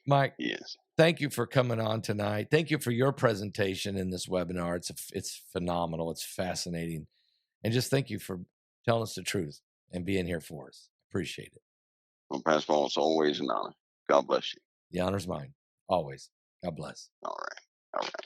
Mike, he is. Thank you for coming on tonight. Thank you for your presentation in this webinar. It's phenomenal. It's fascinating. And just thank you for telling us the truth and being here for us. Appreciate it. Well, Pastor Paul, it's always an honor. God bless you. The honor's mine. Always. God bless. All right. All right.